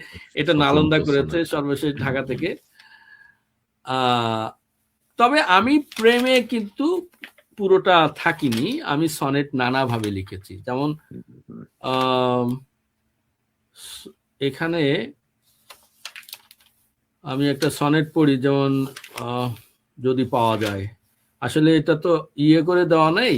এটা নালন্দা স্বতন্ত্র করেছে সনেট। সর্বশেষ, ঢাকা থেকে। আহ, তবে আমি প্রেমে কিন্তু পুরোটা থাকিনি, আমি সনেট নানাভাবে লিখেছি। যেমন আম, এখানে আমি একটা সনেট পড়ি, যেমন আহ, যদি পাওয়া যায়, আসলে এটা তো ইয়ে করে দেওয়া নেই।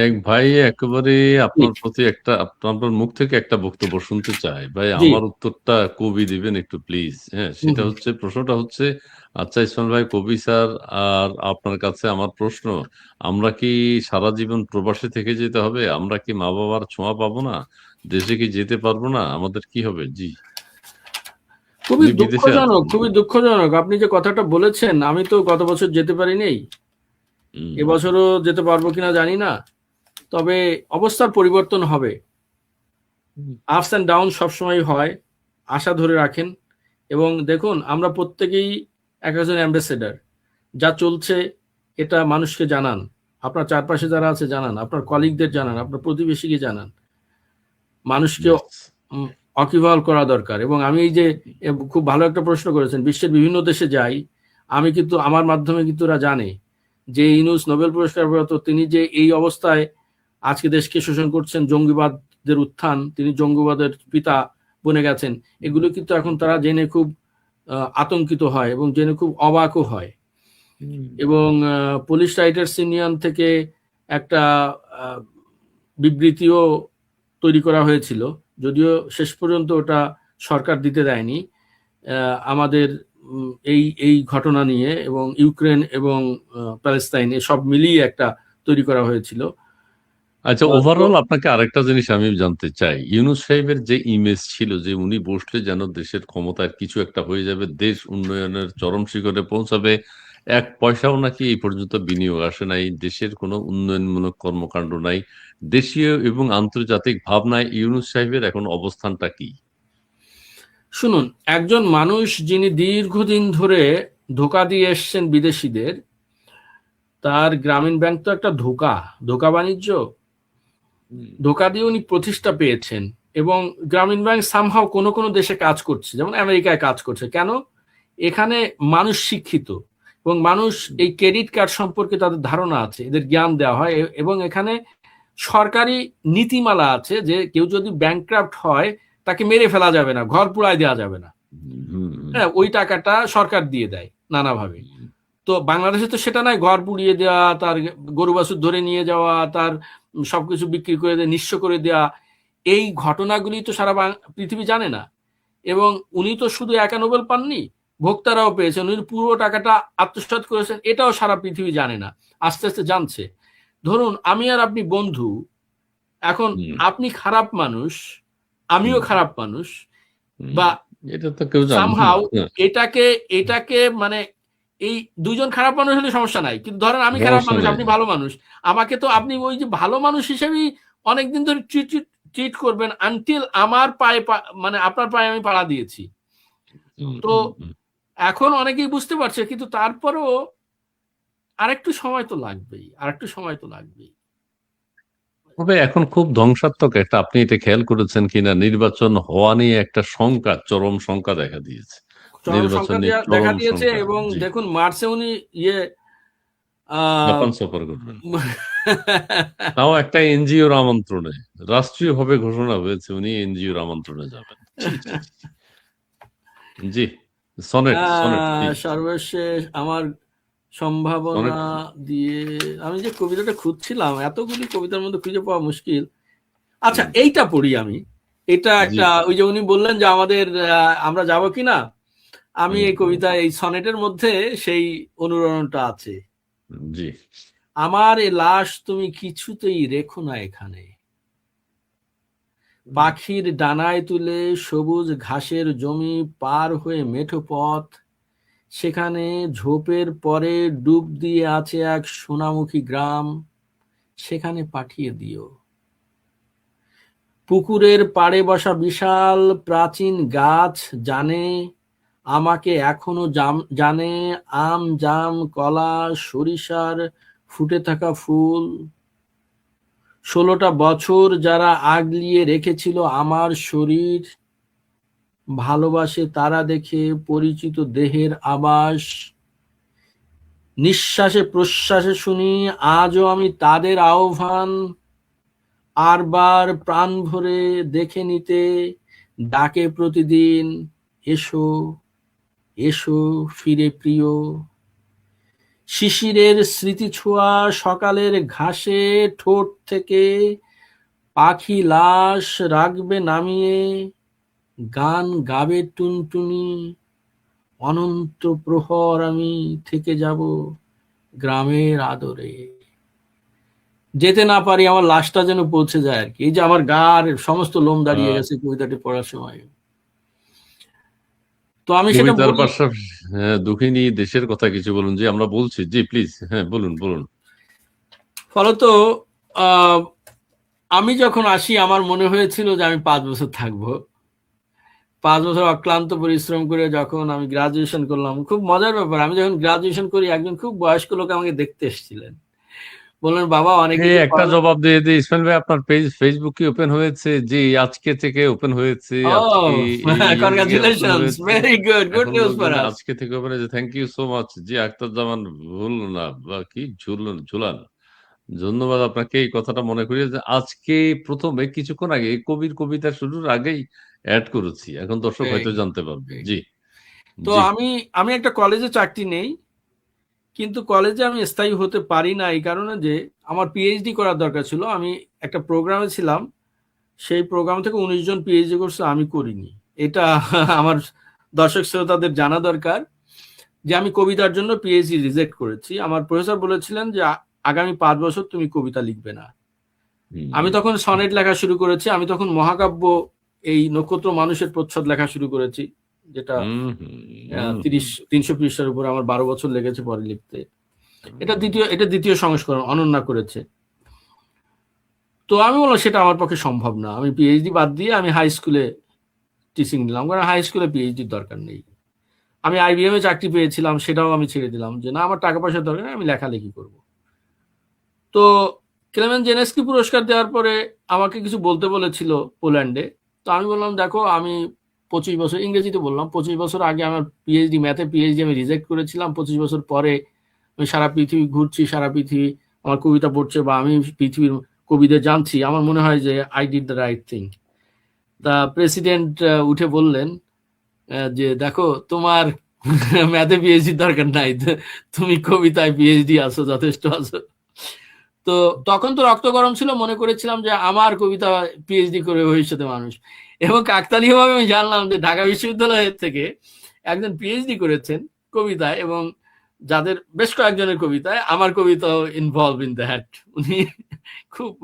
এক ভাই একেবারে জি আপনার প্রতি আপনার মুখ থেকে একটা বক্তব্য শুনতে চাই ভাই। জি। আমার উত্তরটা কবি দিবেন একটু প্লিজ। হ্যাঁ, হুম সেটা হুম। হচ্ছে, প্রশ্নটা হচ্ছে, আচ্ছা ইসমাইল ভাই, কবি স্যার, আর আপনার কাছে আমার প্রশ্ন, আমরা কি সারা জীবন প্রবাসে থেকে যেতে হবে? আমরা কি মা বাবার ছোঁয়া পাবো না? দেশে কি যেতে পারবো না? আমাদের কি হবে? জি, খুবই উনি বিদেশে দুঃখজনক, আছেন। খুবই দুঃখজনক আপনি যে কথাটা বলেছেন। আমি তো গত বছর যেতে পারিনি, হুম, এবছরও যেতে পারবো কিনা জানি না। তবে অবস্থার পরিবর্তন হবে, হুম, আপস অ্যান্ড ডাউন সবসময় হয়, আশা ধরে রাখেন। এবং দেখুন, আমরা প্রত্যেকেই এক একজন অ্যাম্বাসেডার। যা চলছে এটা মানুষকে জানান, আপনার চারপাশে যারা আছে জানান, আপনার কলিগদের জানান, আপনার প্রতিবেশীকে জানান। মানুষকে yes, অকিভাল করা দরকার। এবং আমি এই যে খুব ভালো একটা প্রশ্ন করেছেন, বিশ্বের বিভিন্ন দেশে যাই আমি, কিন্তু আমার মাধ্যমে কিন্তু ওরা জানে যে ইউনূস নোবেল পুরস্কার প্রাপ্ত, তিনি যে এই অবস্থায় আজকে দেশকে শোষণ করছেন, জঙ্গিবাদের উত্থান, তিনি জঙ্গিবাদের পিতা বনে গেছেন, এগুলো কিন্তু এখন তারা জেনে খুব আতঙ্কিত হয় এবং জেনে খুব অবাকও হয়। হুম, এবং পুলিশ রাইটার্স ইউনিয়ন থেকে একটা আহ, বিবৃতিও তৈরি করা হয়েছিল, যদিও শেষ পর্যন্ত ওটা সরকার দিতে দেয়নি। আমাদের এই এই ঘটনা নিয়ে, এবং ইউক্রেন এবং প্যালেস্তাইন সব মিলিয়ে একটা তৈরি করা হয়েছিল। আচ্ছা, তো ওভারঅল আপনাকে আরেকটা জিনিস আমি জানতে চাই। ইউনূস সাহেবের যে ইমেজ ছিল যে উনি বসলে যেন দেশের ক্ষমতার কিছু একটা হয়ে যাবে, দেশ উন্নয়নের চরম শিখরে পৌঁছাবে, এক পয়সাও নাকি এই পর্যন্ত বিনিয়োগ আসে নাই, দেশের কোনো উন্নয়নমূলক কর্মকাণ্ড নাই, দেশীয় এবং আন্তর্জাতিক ভাবনায় ইউনূস সাহেবের এখন অবস্থানটা কি? শুনুন, একজন মানুষ যিনি দীর্ঘদিন ধরে ধোঁকা দিয়ে এসছেন বিদেশিদের, তার গ্রামীণ ব্যাংক তো একটা ধোঁকা, ধোঁকা বাণিজ্য, হুম, ধোঁকা দিয়ে উনি প্রতিষ্ঠা পেয়েছেন। এবং গ্রামীণ ব্যাংক সামহাও কোনো কোনো দেশে কাজ করছে, যেমন আমেরিকায় কাজ করছে। কেন? এখানে মানুষ শিক্ষিত, এবং মানুষ এই ক্রেডিট কার্ড সম্পর্কে তাদের ধারণা আছে, এদের জ্ঞান দেওয়া হয়। এবং এখানে সরকারি নীতিমালা আছে যে কেউ যদি ব্যাংক্রাফট হয় তাকে মেরে ফেলা যাবে না, ঘর পুড়ায় দেওয়া যাবে না। হুম, হুম, হ্যাঁ, ওই টাকাটা সরকার দিয়ে দেয় নানাভাবে। তো বাংলাদেশে তো সেটা নাই, ঘর পুড়িয়ে দেওয়া, তার গরু বাছুর ধরে নিয়ে যাওয়া, তার সবকিছু বিক্রি করে দিয়ে নিঃস্ব করে দেওয়া, এই ঘটনাগুলি তো সারা পৃথিবী জানে না। এবং উনি তো শুধু একা নোবেল পাননি, ভোক্তারাও পেয়েছেন, উনি পুরো টাকাটা আত্মসাৎ করেছেন, এটাও সারা পৃথিবী জানে না, আস্তে আস্তে জানছে। ধরুন আমি আর আপনি বন্ধু, এখন হুম, আপনি খারাপ মানুষ, আমিও হুম, খারাপ মানুষ, হুম। বা এটা তো কেউ জানবে না। সামহাও এটাকে এটাকে মানে এই দুইজন খারাপ মানুষ হলে সমস্যা নাই, কিন্তু ধরেন আমি খারাপ সমস্যা মানুষ, নেই। আপনি ভালো মানুষ, আমাকে তো আপনি ওই যে ভালো মানুষ হিসেবেই অনেকদিন ধরে ট্রিট ট্রিট করবেন, আনটিল আমার পায়ে মানে আপনার পায়ে আমি পাড়া দিয়েছি। হুম, তো হুম, হুম। এখন অনেকেই বুঝতে পারছে, কিন্তু তারপরেও আরেকটু সময় তো লাগবেই, আরেকটু সময় তো লাগবেই। তবে এখন খুব ধ্বংসাত্মক একটা, আপনি এটা খেয়াল করেছেন কিনা, নির্বাচন হওয়া নিয়ে একটা শঙ্কা, চরম শঙ্কা দেখা দিয়েছে। চরম নির্বাচন সংখ্যা নিয়ে দেখা চরম দিয়েছে। শঙ্কা। এবং জি, দেখুন মার্চে উনি ইয়ে আহ, জাপান সফর করবেন। তাও একটা এনজিওর আমন্ত্রণে, রাষ্ট্রীয়ভাবে ঘোষণা হয়েছে উনি এনজিওর আমন্ত্রণে যাবেন। ছি, ছি, ছি। জি, সনেট, সনেট, জি, সর্বশেষ আমার সম্ভাবনা সনেট। দিয়ে আমি যে কবিতাটা খুঁজছিলাম, এতগুলি কবিতার মধ্যে খুঁজে পাওয়া মুশকিল। আচ্ছা, হুম, এইটা পড়ি আমি। এটা জি, একটা, ওই যে উনি বললেন যে আমাদের আমরা যাব কিনা, আমি হুম, এই কবিতা এই সনেটের মধ্যে সেই অনুরণনটা আছে। জি, আমার এ লাশ তুমি কিছুতেই রেখো না এখানে, পাখির ডানায় তুলে সবুজ ঘাসের জমি পার হয়ে মেঠো পথ, সেখানে ঝোপের পরে ডুব দিয়ে আছে এক সোনামুখী গ্রাম, সেখানে পাঠিয়ে দিও। পুকুরের পাড়ে বসা বিশাল প্রাচীন গাছ জানে আমাকে এখনো, জানে আম জাম কলা সরিষার ফুটে থাকা ফুল, 16টা বছর যারা আগলিয়ে রেখেছিল আমার শরীর, ভালোবাসে তারা দেখে পরিচিত দেহের আবাস, নিঃশ্বাসে প্রশ্বাসে শুনি আজও আমি তাদের আহ্বান, আরবার প্রাণ ভরে দেখে নিতে ডাকে প্রতিদিন, এসো এসো ফিরে প্রিয়। শিশিরের স্মৃতি ছোঁয়া সকালের ঘাসে ঠোঁট থেকে পাখি লাশ রাখবে নামিয়ে, গান গাবে টুনটুনি, অনন্ত প্রহর আমি থেকে যাব গ্রামের আদরে। যেতে না পারি, আমার লাশটা যেন পৌঁছে যায় আর কি। এই যে আমার গার সমস্ত লোম দাঁড়িয়ে আহ, গেছে কবিতাটি পড়ার সময়। তো আমি সেটা কবিতার বলি। পাশাপাশি হ্যাঁ, দুঃখিনী দেশের কথা কিছু বলুন, যে আমরা বলছি, জি প্লিজ, হ্যাঁ বলুন বলুন। ফলত আহ, আমি যখন আসি আমার মনে হয়েছিল যে আমি 5 বছর থাকবো। 5 বছর অক্লান্ত পরিশ্রম করে যখন আমি গ্রাজুয়েশন করলাম, খুব মজার ব্যাপার, আমি যখন গ্রাজুয়েশন করি একজন খুব বয়স্ক লোক আমাকে দেখতে এসেছিলেন। বললেন, বাবা অনেক এই কিছু একটা করার। জবাব দিয়ে দিই, ইসমাইল ভাই, আপনার পেজ ফেসবুক কি ওপেন হয়েছে? জি, আজকে থেকে ওপেন হয়েছে, ও, আজকে এই ইয়েতে গিয়ে ওপেন কনগ্রাচুলেশনস, হয়েছে। ভেরি গুড, গুড এখন নিউজ ফর লোকজন আস। আজকে থেকে ওপেন হয়েছে, থ্যাংক ইউ সো মাচ। জি আখতার জামান, ভুল না বা কি ঝুলন ঝুলান, ধন্যবাদ আপনাকে এই কথাটা মনে করিয়ে যে আজকে প্রথমে কিছুক্ষণ আগে কবির কবিতা শুরুর আগেই অ্যাড করেছি, এখন দর্শক হয়তো জানতে পারবে। জি তো জি। আমি আমি একটা কলেজে চাকরি নেই, কিন্তু কলেজে আমি স্থায়ী হতে পারি না এই কারণে যে আমার পিএইচডি করার দরকার ছিল। আমি একটা প্রোগ্রামে ছিলাম, সেই প্রোগ্রাম থেকে 19 জন পিএইচডি করছে, আমি করিনি। এটা আমার দর্শক শ্রোতাদের জানা দরকার যে আমি কবিতার জন্য পিএইচডি রিজেক্ট করেছি। আমার প্রফেসর বলেছিলেন যে আগামী 5 বছর তুমি কবিতা লিখবে না। আমি হুম তখন সনেট লেখা শুরু করেছি, আমি তখন মহাকাব্য, এই নক্ষত্র মানুষের প্রচ্ছদ লেখা শুরু করেছি, যেটা হুম হুম হুম 300 পৃষ্ঠার উপর আমার 12 বছর লেগেছে পরে লিখতে। এটা হুম। দ্বিতীয় এটা দ্বিতীয় সংস্করণ, অনন্যা করেছে। তো আমি বললাম সেটা আমার পক্ষে সম্ভব না, আমি পিএইচডি বাদ দিয়ে আমি হাই স্কুলে টিচিং নিলাম, কারণ হাই স্কুলে পিএইচডির দরকার নেই। আমি আইবিএম এ চাকরি পেয়েছিলাম, সেটাও আমি ছেড়ে দিলাম যে না, আমার টাকা পয়সার দরকার নেই, আমি লেখালেখি করব। তো ক্লেমেন জেনেস্কি পুরস্কার দেওয়ার পরে আমাকে কিছু বলতে বলেছিল পোল্যান্ডে। তো আমি বললাম, দেখো আমি 25 বছর, ইংরেজিতে বললাম, 25 বছর আগে আমার পিএইচডি, ম্যাথে পিএইচডি আমি রিজেক্ট করেছিলাম। 25 বছর পরে আমি সারা পৃথিবী ঘুরছি, সারা পৃথিবী আমার কবিতা পড়ছে, বা আমি পৃথিবীর কবিদের জানছি, আমার মনে হয় যে I did the right thing. তা প্রেসিডেন্ট উঠে বললেন যে দেখো, তোমার ম্যাথে পিএইচডি দরকার নাই, তুমি কবিতায় পিএইচডি আছো, যথেষ্ট আছো। তো তখন তো রক্ত গরম ছিল, মনে করেছিলাম যে আমার কবিতা পিএইচডি করে ভবিষ্যতে মানুষ। এবং কাকতালীয় ভাবে আমি জানলাম যে ঢাকা বিশ্ববিদ্যালয়ের থেকে একজন পিএইচডি করেছেন কবিতায়, এবং যাদের বেশ কয়েকজনের কবিতায়, আমার কবিতাও ইনভলভ ইন দ্যাট। উনি খুব।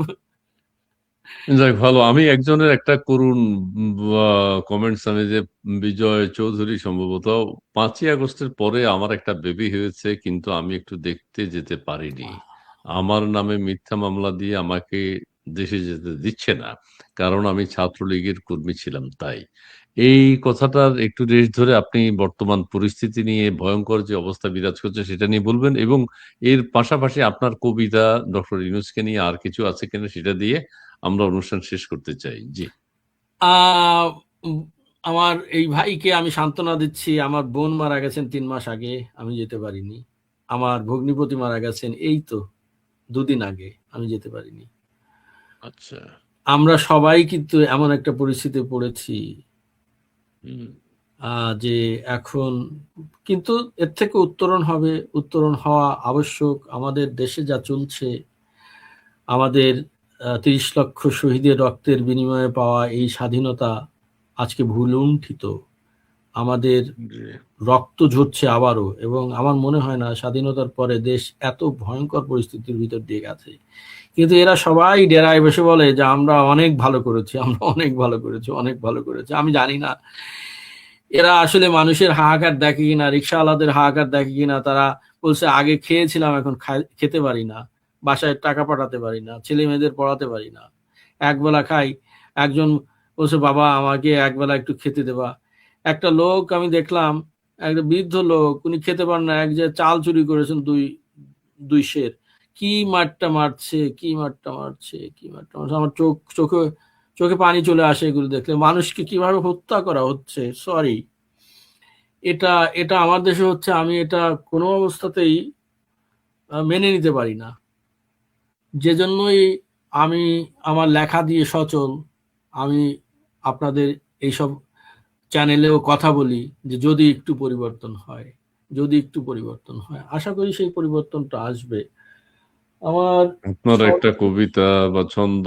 যাক ভালো, আমি একজনের একটা করুণ কমেন্টস, আমি যে বিজয় চৌধুরী সম্ভবত, 5ই আগস্টের পরে আমার একটা বেবি হয়েছে কিন্তু আমি একটু দেখতে যেতে পারিনি, আমার নামে মিথ্যা মামলা দিয়ে আমাকে দেশে যেতে দিচ্ছে না, কারণ আমি ছাত্রলীগের কর্মী ছিলাম তাই। এই কথাটার একটু রেশ ধরে আপনি বর্তমান পরিস্থিতি নিয়ে ভয়ঙ্কর যে অবস্থা বিরাজ করছে সেটা নিয়ে বলবেন, এবং এর পাশাপাশি আপনার কবিতা ডক্টর ইউনূসকে নিয়ে আর কিছু আছে কিনা সেটা দিয়ে আমরা অনুষ্ঠান শেষ করতে চাই। জি। আহ, উম, আমার এই ভাইকে আমি সান্ত্বনা দিচ্ছি, আমার বোন মারা গেছেন 3 মাস আগে, আমি যেতে পারিনি। আমার ভগ্নিপতি মারা গেছেন এই তো 2 দিন আগে, আমি যেতে পারিনি। আচ্ছা। আমরা সবাই কিন্তু এমন একটা পরিস্থিতি পড়েছি হুম। যে এখন কিন্তু এর থেকে উত্তরণ হবে, উত্তরণ হওয়া আবশ্যক। আমাদের দেশে যা চলছে, আমাদের 30 লক্ষ শহীদের রক্তের বিনিময়ে পাওয়া এই স্বাধীনতা আজকে ভুলুণ্ঠিত। আমাদের জি। রক্ত ঝরছে আবারও, এবং আমার মনে হয় না স্বাধীনতার পরে দেশ এত ভয়ঙ্কর পরিস্থিতির ভিতর দিয়ে গেছে। কিন্তু এরা সবাই ডেরায় বসে বলে যে আমরা অনেক ভালো করেছি, আমরা অনেক ভালো করেছি, অনেক ভালো করেছি। আমি জানি না এরা আসলে মানুষের হাহাকার দেখে কিনা, রিক্সাওয়ালাদের হাহাকার দেখে কিনা। তারা বলছে আগে খেয়েছিলাম, এখন খেতে পারি না, বাসায় টাকা পাঠাতে পারি না, ছেলে মেয়েদের পড়াতে পারি না, একবেলা খাই। একজন বলছে, বাবা আমাকে একবেলা একটু খেতে দেবা। একটা লোক আমি দেখলাম, একটা বৃদ্ধ লোক, উনি খেতে পারেন না, এক যে চাল চুরি করেছেন, দুই দুই সের। কি মারটা মারছে, কি মারটা মারছে, কি মারটা মারছে, আমার চোখে চোখে পানি চলে আসে এগুলো দেখলে। মানুষকে কিভাবে হত্যা করা হচ্ছে, সরি, এটা এটা আমার দেশে হচ্ছে, আমি এটা কোনো অবস্থাতেই মেনে নিতে পারি না। যে জন্যই আমি আমার লেখা দিয়ে সচল, আমি আপনাদের এইসব চ্যানেলেও কথা বলি যে যদি একটু পরিবর্তন হয়, যদি একটু পরিবর্তন হয়, আশা করি সেই পরিবর্তনটা আসবে। আমার আপনার একটা সর্ব- কবিতা বা ছন্দ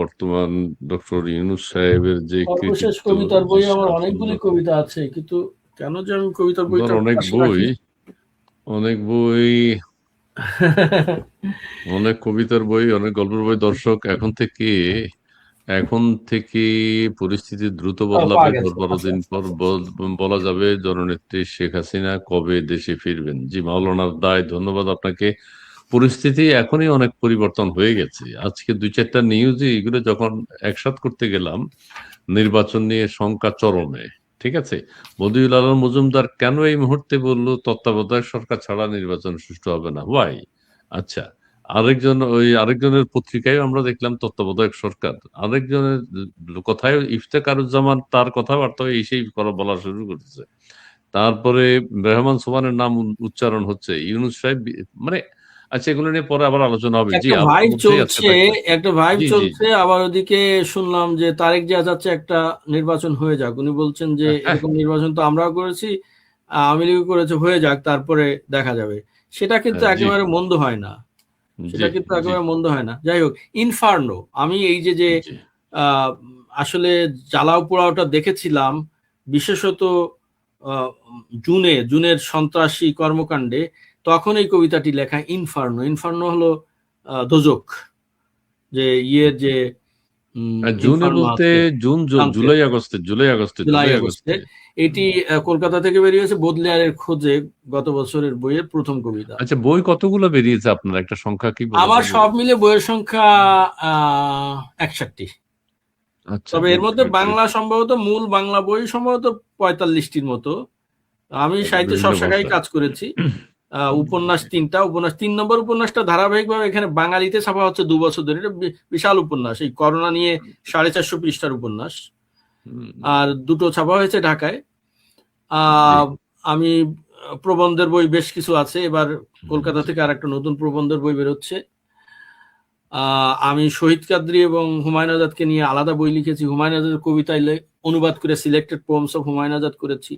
বর্তমান ডক্টর ইউনূস সাহেবের যে সর্বশেষ কৃতিত্ব, কবিতার যে বই আমার সাফল্য, অনেকগুলি কবিতা আছে, কিন্তু কেন যে আমি কবিতার ধর বইটা অনেক পাশে বই, রাখি। অনেক বই, অনেক কবিতার বই, অনেক গল্পের বই। দর্শক এখন থেকে পরিস্থিতি দ্রুত পাওয়া বদলাবে। গেছে, দশ-12 আচ্ছা দিন আচ্ছা পর আচ্ছা আচ্ছা। বলা যাবে জননেত্রী শেখ হাসিনা কবে দেশে ফিরবেন। জি, মাওলানা দায়, ধন্যবাদ আপনাকে। পরিস্থিতি এখনই অনেক পরিবর্তন হয়ে গেছে। আজকে 2-4টা নিউজে এগুলো যখন একসাথ করতে গেলাম, নির্বাচন নিয়ে শঙ্কা চরমে। ঠিক আছে, বদিউল আলম মজুমদার কেন এই মুহূর্তে বলল তত্ত্বাবধায়ক সরকার ছাড়া নির্বাচন সুষ্ঠু হবে না? ওয়াই? আচ্ছা, আরেকজনের পত্রিকায় আমরা দেখলাম তত্ত্বাবধায়ক সরকার, আরেকজনের কথায় ইফতেখারুজ্জামান তার কথাবার্তা এই সেই বলা শুরু করেছে। তারপরে রহমান সোবহানের নাম উচ্চারণ হচ্ছে, ইউনূস সাহেব মানে, আচ্ছা, এগুলো নিয়ে পরে আবার আলোচনা হবে। জি, একটা আপনার ভাইব মধ্যেই আজকে চলছে, থাকবে। একটা ভাইব জি, জি, চলছে, জি। আবার ওদিকে শুনলাম যে তারেক জিয়া যাচ্ছে একটা নির্বাচন হয়ে যাক। উনি বলছেন যে হ্যাঁ, এরকম নির্বাচন তো আমরাও করেছি, আওয়ামী লীগ করেছে, হয়ে যাক, তারপরে দেখা যাবে। সেটা কিন্তু হ্যাঁ, জি, একেবারে মন্দ হয় না, জি, সেটা কিন্তু জি, একেবারে মন্দ হয় না। যাই হোক, ইনফার্নো, আমি এই যে যে জি। আহ, আসলে জ্বালাও পোড়াওটা দেখেছিলাম, বিশেষত জুনের সন্ত্রাসী কর্মকাণ্ডে, তখন এই কবিতাটি লেখা। ইনফার্নো, ইনফার্নো হলো দোজখ, যে ইয়ের যে জুনে ইনফার্নো বলতে আছে জুন, দান্তের, জুলাই আগস্টে, জুলাই আগস্টে, জুলাই জুলাই আগস্টে। আগস্টে। এটি কলকাতা থেকে বেরিয়েছে, বদলিয়ারের খোঁজে, গত বছরের বইয়ের প্রথম কবিতা। আচ্ছা, বই কতগুলো বেরিয়েছে আপনার? একটা সংখ্যা কি বলা আমার যাবে? সব মিলে বইয়ের সংখ্যা 61টি। আচ্ছা, তবে এর ওকে, মধ্যে ওকে। বাংলা সম্ভবত, মূল বাংলা বই সম্ভবত 45টির মতো। আমি সাহিত্য সব বিভিন্ন শাখায় ভাষায়। কাজ করেছি। উপন্যাস 3টা, উপন্যাস 3 নম্বর উপন্যাসটা ধারাবাহিকভাবে এখানে বাঙালিতে ছাপা হচ্ছে 2 বছর ধরে। এটা বিশাল উপন্যাস, এই করোনা নিয়ে 450 পৃষ্ঠার উপন্যাস। হুম, আর দুটো ছাপা হয়েছে ঢাকায়। জি, আহ, আমি প্রবন্ধের বই বেশ কিছু আছে, এবার কলকাতা জি, থেকে আর একটা নতুন প্রবন্ধের বই বেরোচ্ছে। আমি শহীদ কাদরী এবং হুমায়ুন আজাদকে নিয়ে আলাদা বই লিখেছি। হুমায়ুন আজাদের কবিতা অনুবাদ করে selected poems of Humayun Azad করেছি।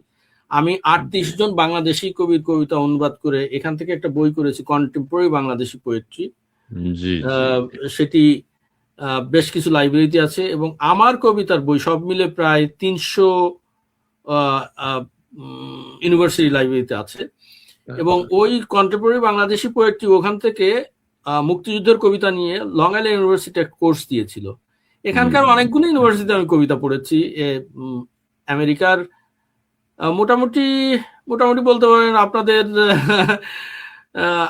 আমি জি, 38 জন বাংলাদেশি কবির কবিতা অনুবাদ করে এখান থেকে একটা বই করেছি, কন্টেম্পোরারি বাংলাদেশি পোয়েট্রি। জি, জি, সেটি বেশ কিছু লাইব্রেরিতে আছে, এবং আমার কবিতার বই সব মিলে প্রায় 300 ইউনিভার্সিটি লাইব্রেরিতে আছে। এবং ওই কন্টেম্পোরারি বাংলাদেশি পোয়েট্রি ওখান থেকে মুক্তিযুদ্ধের কবিতা নিয়ে লং আইল্যান্ড ইউনিভার্সিটি কোর্স দিয়েছিল। এখানকার হুম। অনেকগুলো ইউনিভার্সিটিতে আমি কবিতা পড়েছি। আমেরিকার মোটামুটি, মোটামুটি বলতে পারেন আপনাদের,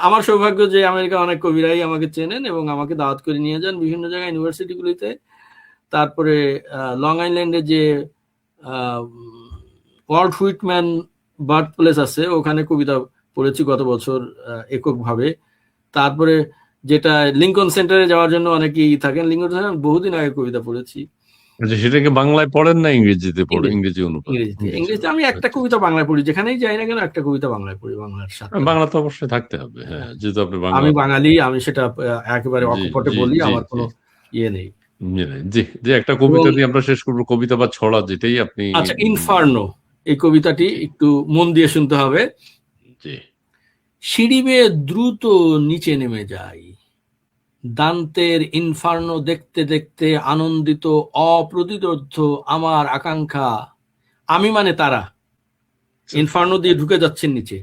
আমার সৌভাগ্য যে আমেরিকা অনেক কবিরাই আমাকে চেনেন এবং আমাকে দাওয়াত করে নিয়ে যান বিভিন্ন জায়গায় ইউনিভার্সিটিগুলিতে। তারপরে লং আইল্যান্ডে যে ওয়াল্ট হুইটম্যান বার্থ প্লেস আছে, ওখানে কবিতা পড়েছি গত বছর এককভাবে। তারপরে যেটা লিঙ্কন সেন্টারে যাওয়ার জন্য অনেকেই থাকেন, লিঙ্কন সেন্টার বহুদিন আগে কবিতা পড়েছি। আচ্ছা, সেটাকে বাংলায় পড়েন না ইংরেজিতে পড়ে? ইংরেজি, ইংরেজি অনুবাদ? ইংরেজিতে, ইংরেজি ইংরেজিতে আমি অনুবাদ, একটা আচ্ছা, কবিতা আচ্ছা। বাংলায় পড়ি, যেখানেই যাই না কেন একটা কবিতা বাংলায় পড়ি, বাংলার সাথে। বাংলা তো অবশ্যই থাকতে হবে, হ্যাঁ, যেহেতু আপনি আমি বাংলার। বাঙালি, আমি সেটা একেবারে জি, অকপটে জি, বলি, জি, আমার জি, কোনো ইয়ে নেই। জি, জি, জি, একটা এবং কবিতা দিয়ে আমরা শেষ করবো, কবিতা বা ছড়া যেটাই আপনি। আচ্ছা, ইনফার্নো, এই কবিতাটি জি, একটু মন দিয়ে শুনতে হবে। জি, সিঁড়ি বেয়ে দ্রুত নিচে নেমে যাই, দান্তের ইনফার্নো দেখতে দেখতে আনন্দিত, অপ্রতিরোধ্য আমার আকাঙ্ক্ষা। আমি মানে তারা ইনফার্নো দিয়ে ঢুকে যাচ্ছেন নিচে।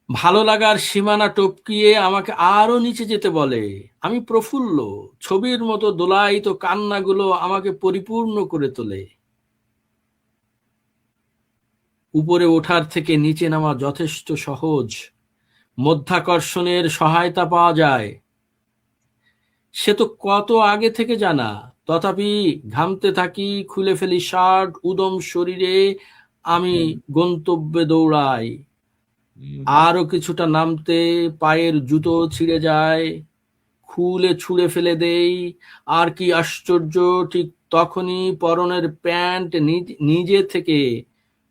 ভালো লাগার সীমানা টপকিয়ে আমাকে আরো নিচে যেতে বলে। আমি প্রফুল্ল, ছবির মতো দোলায়িত কান্নাগুলো আমাকে পরিপূর্ণ করে তোলে। উপরে ওঠার থেকে নিচে নামা যথেষ্ট সহজ, মধ্যাকর্ষণের সহায়তা পাওয়া যায়, সে তো কত আগে থেকে জানা। তথাপি ঘামতে থাকি, খুলে ফেলি শার্ট, উদম শরীরে আমি গন্তব্যে দৌড়াই। হুম, আরো কিছুটা নামতে পায়ের জুতো ছিঁড়ে যায়, খুলে ছুঁড়ে ফেলে দেই। আর কি আশ্চর্য, ঠিক তখনই পরনের প্যান্ট নিজে থেকে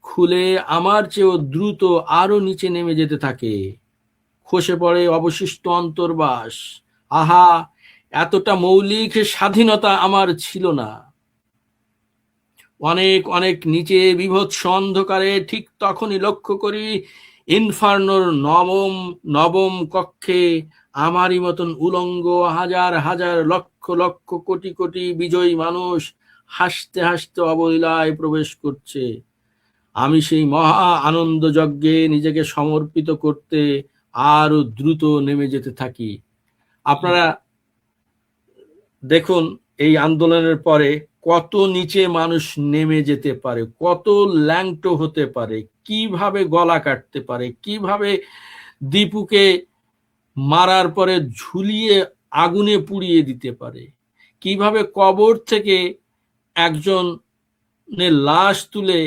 খুলে আমার চেয়েও দ্রুত আরো নিচে নেমে যেতে থাকে। খসে পড়ে অবশিষ্ট অন্তর্বাস। আহা, এতটা মৌলিক স্বাধীনতা আমার ছিল না। অনেক অনেক নিচে বীভৎস অন্ধকারে ঠিক তখনই লক্ষ্য করি ইনফার্নোর নবম নবম কক্ষে আমারই মতন উলঙ্গ হাজার হাজার লক্ষ লক্ষ কোটি কোটি বিজয়ী মানুষ হাসতে হাসতে অবলীলায় প্রবেশ করছে। আমি সেই মহা আনন্দ যজ্ঞে নিজেকে সমর্পিত করতে আরো দ্রুত নেমে যেতে থাকি। আপনারা দেখুন, এই আন্দোলনের পরে কত নিচে মানুষ নেমে যেতে পারে, কত ল্যাংটো হতে পারে, কিভাবে গলা কাটতে পারে, কিভাবে দীপুকে মারার পরে ঝুলিয়ে আগুনে পুড়িয়ে দিতে পারে, কিভাবে কবর থেকে একজনের লাশ তুলে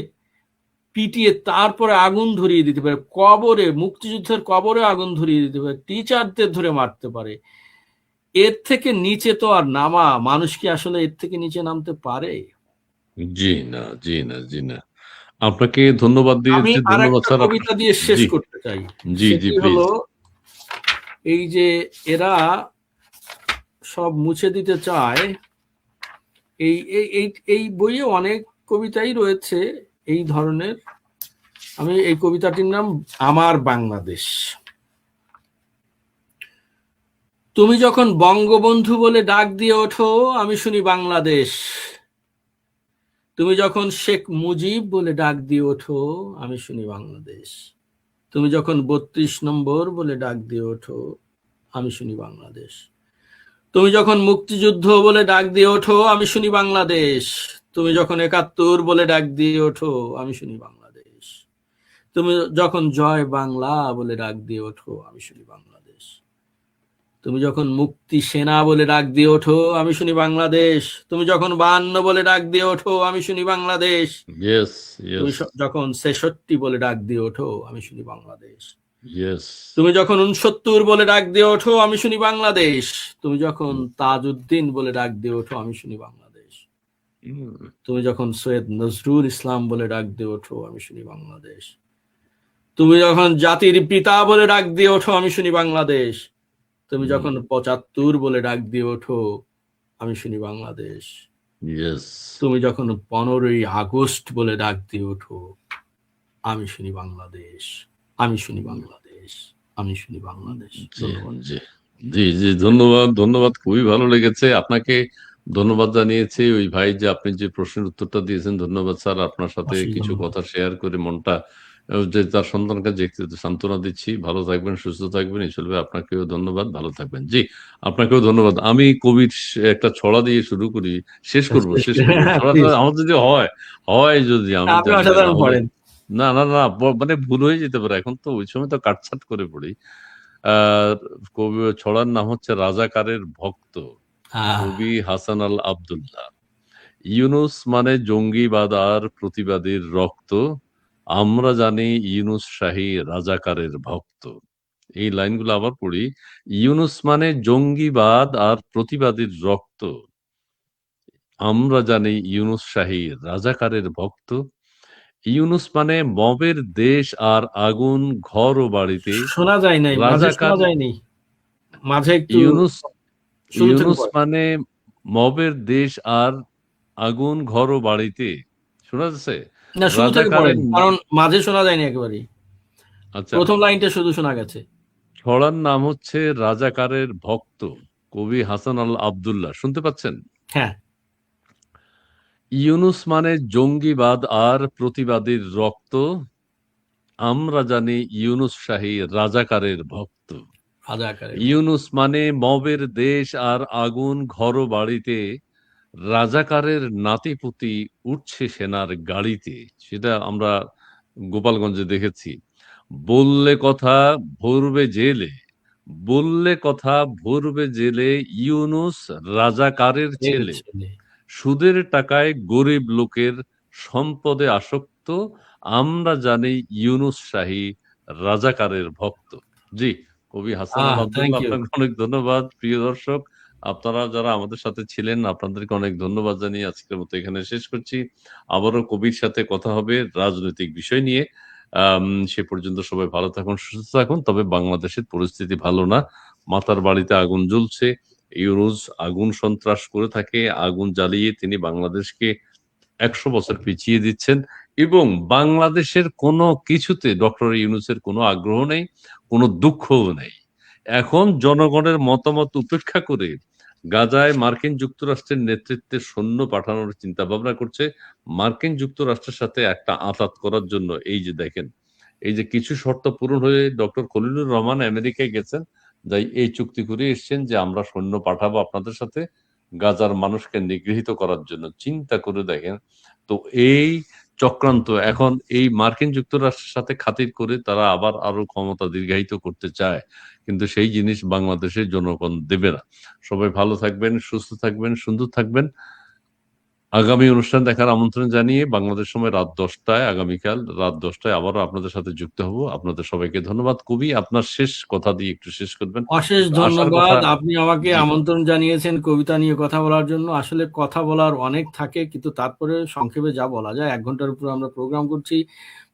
পিটিয়ে তারপরে আগুন ধরিয়ে দিতে পারে, কবরে, মুক্তিযুদ্ধের কবরে আগুন ধরিয়ে দিতে পারে, টিচারদের ধরে মারতে পারে। এর থেকে নিচে তো আর নামা, মানুষ কি আসলে এর থেকে নিচে নামতে পারে? জি না, জি না, জি না। আপনাকে ধন্যবাদ আমি দিয়েছি। আর ধন্যবাদ একটা স্যার। কবিতা দিয়ে শেষ জি, করতে চাই। জি, জি, সেটি প্লিজ। হলো, এই যে এরা সব মুছে দিতে চায়, এই এই এই এই বইয়ে অনেক কবিতাই রয়েছে এই ধরনের। আমি এই কবিতাটির নাম আমার বাংলাদেশ। তুমি যখন বঙ্গবন্ধু বলে ডাক দিয়ে ওঠো, আমি শুনি বাংলাদেশ। তুমি যখন শেখ মুজিব বলে ডাক দিয়ে ওঠো, আমি শুনি বাংলাদেশ। তুমি যখন ৩২ নম্বর বলে ডাক দিয়ে ওঠো, আমি শুনি বাংলাদেশ। তুমি যখন মুক্তিযুদ্ধ বলে ডাক দিয়ে ওঠো, আমি শুনি বাংলাদেশ। তুমি যখন ৭১ বলে ডাক দিয়ে ওঠো, আমি শুনি বাংলাদেশ। তুমি যখন জয় বাংলা বলে ডাক দিয়ে ওঠো, আমি শুনি বাংলাদেশ। তুমি যখন মুক্তি সেনা বলে ডাক দিয়ে ওঠো, আমি শুনি বাংলাদেশ। তুমি যখন ৫২ বলে ডাক দিয়ে ওঠো, আমি শুনি বাংলাদেশ। ইয়েস, তুমি ইয়েস, যখন ৬৬ বলে ডাক দিয়ে ওঠো, আমি শুনি বাংলাদেশ। ইয়েস। তুমি যখন ৬৯ বলে ডাক দিয়ে ওঠো, আমি শুনি বাংলাদেশ। তুমি যখন তাজউদ্দিন বলে ডাক দিয়ে ওঠো, আমি শুনি বাংলাদেশ। তুমি যখন সৈয়দ নজরুল ইসলাম বলে ডাক দিয়ে ওঠো, আমি শুনি বাংলাদেশ। তুমি যখন জাতির পিতা বলে ডাক দিয়ে ওঠো, আমি শুনি বাংলাদেশ। তুমি যখন ৭৫ বলে ডাক দিয়ে ওঠো, আমি শুনি বাংলাদেশ। ইয়েস। তুমি যখন ১৫ই আগস্ট বলে ডাক দিয়ে ওঠো, আমি শুনি বাংলাদেশ। আমি শুনি বাংলাদেশ। আমি শুনি বাংলাদেশ। জি, ধন্যবাদ। জি, জি, জি, ধন্যবাদ, ধন্যবাদ। খুবই ভালো লেগেছে। আপনাকে ধন্যবাদ জানিয়েছি ওই ভাই যে আপনি যে প্রশ্নের উত্তরটা দিয়েছেন। ধন্যবাদ স্যার। আপনার সাথে অশেষ কিছু ধন্যবাদ। কথা শেয়ার করে মনটা যে তার সন্তানকে যে সান্ত্বনা দিচ্ছি। ভালো থাকবেন, সুস্থ থাকবেন। ঈশ্বর ভাই আপনাকেও ধন্যবাদ। ভালো থাকবেন। জি, আপনাকেও ধন্যবাদ। আমি কবির একটা ছড়া দিয়ে শুরু করি। শেষ করব। ছড়াটা প্লিজ, আমার যদি হয় যদি, আমি আপনি জানি না, না অসাধারণ হলে পড়েন। না, না, না, মানে ভুল হয়ে যেতে পারে। এখন তো ওই সময় তো কাটছাঁট করে পড়ি। আহ কবি ছড়ার নাম হচ্ছে রাজাকারের ভক্ত, কবি হাসান আল আব্দুল্লাহ। ইউনুস মানে জঙ্গিবাদ আর প্রতিবাদীর রক্ত, আমরা জানি ইউনুস শাহী রাজাকারের ভক্ত। এই লাইনগুলো আবার পড়ি। ইউনুস মানে জঙ্গিবাদ আর প্রতিবাদীর রক্ত, আমরা জানি ইউনুস শাহী রাজাকারের ভক্ত। ইউনুস মানে মবের দেশ আর আগুন ঘর ও বাড়িতে, শোনা যায় নাই, মাঝে রাজাকার। শোনা যায়নি, মাঝে একটু ইউনুস শুরু থেকে ইউনুস পড়ে। মানে মবের দেশ আর আগুন ঘর ও বাড়িতে, শোনা যাচ্ছে? না, শুরু থেকে রাজাকারের পড়েন, কারণ মাঝে শোনা যায়নি একেবারেই। আচ্ছা, প্রথম লাইনটা শুধু শোনা গেছে। ছড়ার নাম হচ্ছে রাজাকারের ভক্ত, কবি হাসান আল আব্দুল্লাহ। শুনতে পাচ্ছেন? হ্যাঁ। ইউনুস মানে জঙ্গিবাদ আর প্রতিবাদীর রক্ত, আমরা জানি ইউনুস শাহী রাজাকারের ভক্ত। রাজাকারের ভক্ত। ইউনুস মানে মবের দেশ আর আগুন ঘর বাড়িতে, রাজাকারের নাতিপুতি উঠছে সেনার গাড়িতে। সেটা আমরা গোপালগঞ্জে দেখেছি। বললে কথা ভরবে জেলে, বললে কথা ভরবে জেলে, ইউনুস রাজাকারের এর ছেলে, ছেলে। সুদের টাকায় গরিব লোকের সম্পদে আসক্ত, আমরা জানি ইউনুস শাহী রাজাকারের ভক্ত। জি, কবি হাসানুল থ্যাংক আব্দুল্লাহ, ইউ। আপনাকে অনেক ধন্যবাদ। প্রিয় দর্শক, আপনারা যারা আমাদের সাথে ছিলেন আপনাদেরকে অনেক ধন্যবাদ জানিয়ে আজকের মতো এখানে শেষ করছি। আবারও কবির সাথে কথা হবে রাজনৈতিক বিষয় নিয়ে। সে পর্যন্ত সবাই ভালো থাকুন, সুস্থ থাকুন। তবে বাংলাদেশের পরিস্থিতি ভালো না। মাতার বাড়িতে আগুন জ্বলছে। ইউনূস আগুন সন্ত্রাস করে থাকে। আগুন জ্বালিয়ে তিনি বাংলাদেশকে ১০০ বছর পিছিয়ে দিচ্ছেন এবং বাংলাদেশের কোনো কিছুতে ডক্টর ইউনূসের কোনো আগ্রহ নেই, কোনো দুঃখও নেই। এখন জনগণের মতামত উপেক্ষা করে গাজায় মার্কিন যুক্তরাষ্ট্রের নেতৃত্বে সৈন্য পাঠানোর চিন্তা ভাবনা করছে। মার্কিন যুক্তরাষ্ট্রের সাথে একটা আঁতাত করার জন্য এই যে দেখেন, এই যে কিছু শর্ত পূরণ হয়ে ডক্টর খলিলুর রহমান আমেরিকায় গেছেন, যাই এই চুক্তি করে এসছেন যে আমরা সৈন্য পাঠাবো আপনাদের সাথে গাজার মানুষকে নিগৃহীত করার জন্য। চিন্তা করে দেখেন। তো এই চক্রান্ত এখন এই মার্কিন যুক্তরাষ্ট্রের সাথে খাতির করে তারা আবার আরো ক্ষমতা দীর্ঘায়িত করতে চায়, কিন্তু সেই জিনিস বাংলাদেশের জনগণ দেবে না। সবাই ভালো থাকবেন, সুস্থ থাকবেন, সুন্দর থাকবেন। আগামী অনুষ্ঠান দেখার আমন্ত্রণ জানিয়ে বাংলাদেশ সময় রাত 10টায়, আগামীকাল রাত 10টায় আবারও আপনাদের সাথে যুক্ত হব। আপনাদের সবাইকে ধন্যবাদ। কবি, আপনার শেষ কথা দিয়ে একটু শেষ করবেন। অশেষ একটু আশার কথা। ধন্যবাদ, আপনি আমাকে জি, আমন্ত্রণ জানিয়েছেন কবিতা নিয়ে কথা বলার জন্য। আসলে কথা বলার অনেক থাকে, কিন্তু তারপরে সংক্ষেপে যা বলা যায়, 1 ঘন্টার উপর আমরা প্রোগ্রাম করছি।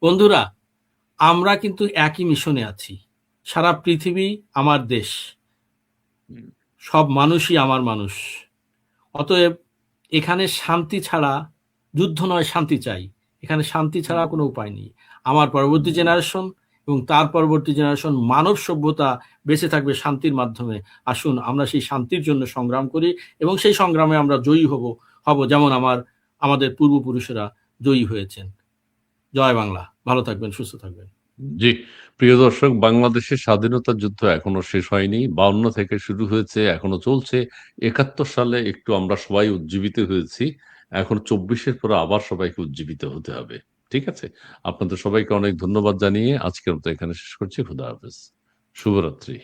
বন্ধুরা, আমরা কিন্তু একই মিশনে আছি। সারা পৃথিবী আমার দেশ, হুম, সব মানুষই আমার মানুষ। অতএব এখানে শান্তি ছাড়া, যুদ্ধ নয় শান্তি চাই, এখানে শান্তি ছাড়া হুম, কোনো উপায় নেই। আমার পরবর্তী হুম, জেনারেশন এবং তার পরবর্তী জেনারেশন, মানব সভ্যতা বেঁচে থাকবে শান্তির মাধ্যমে। আসুন আমরা সেই শান্তির জন্য সংগ্রাম করি এবং সেই সংগ্রামে আমরা জয়ী হব যেমন আমাদের পূর্বপুরুষেরা জয়ী হয়েছেন। জয় বাংলা। ভালো থাকবেন, সুস্থ থাকবেন। জি, প্রিয় দর্শক, বাংলাদেশের স্বাধীনতা যুদ্ধ এখনো শেষ হয়নি। 52 থেকে শুরু হয়েছে, এখনো চলছে। 71 সালে একটু আমরা সবাই উজ্জীবিত হয়েছি। এখন 24-এর পরে আবার সবাইকে উজ্জীবিত হতে হবে। ঠিক আছে? আপনাদের সবাইকে অনেক ধন্যবাদ জানিয়ে আজকের মতো এখানে শেষ করছি। খোদা হাফেজ। শুভরাত্রি।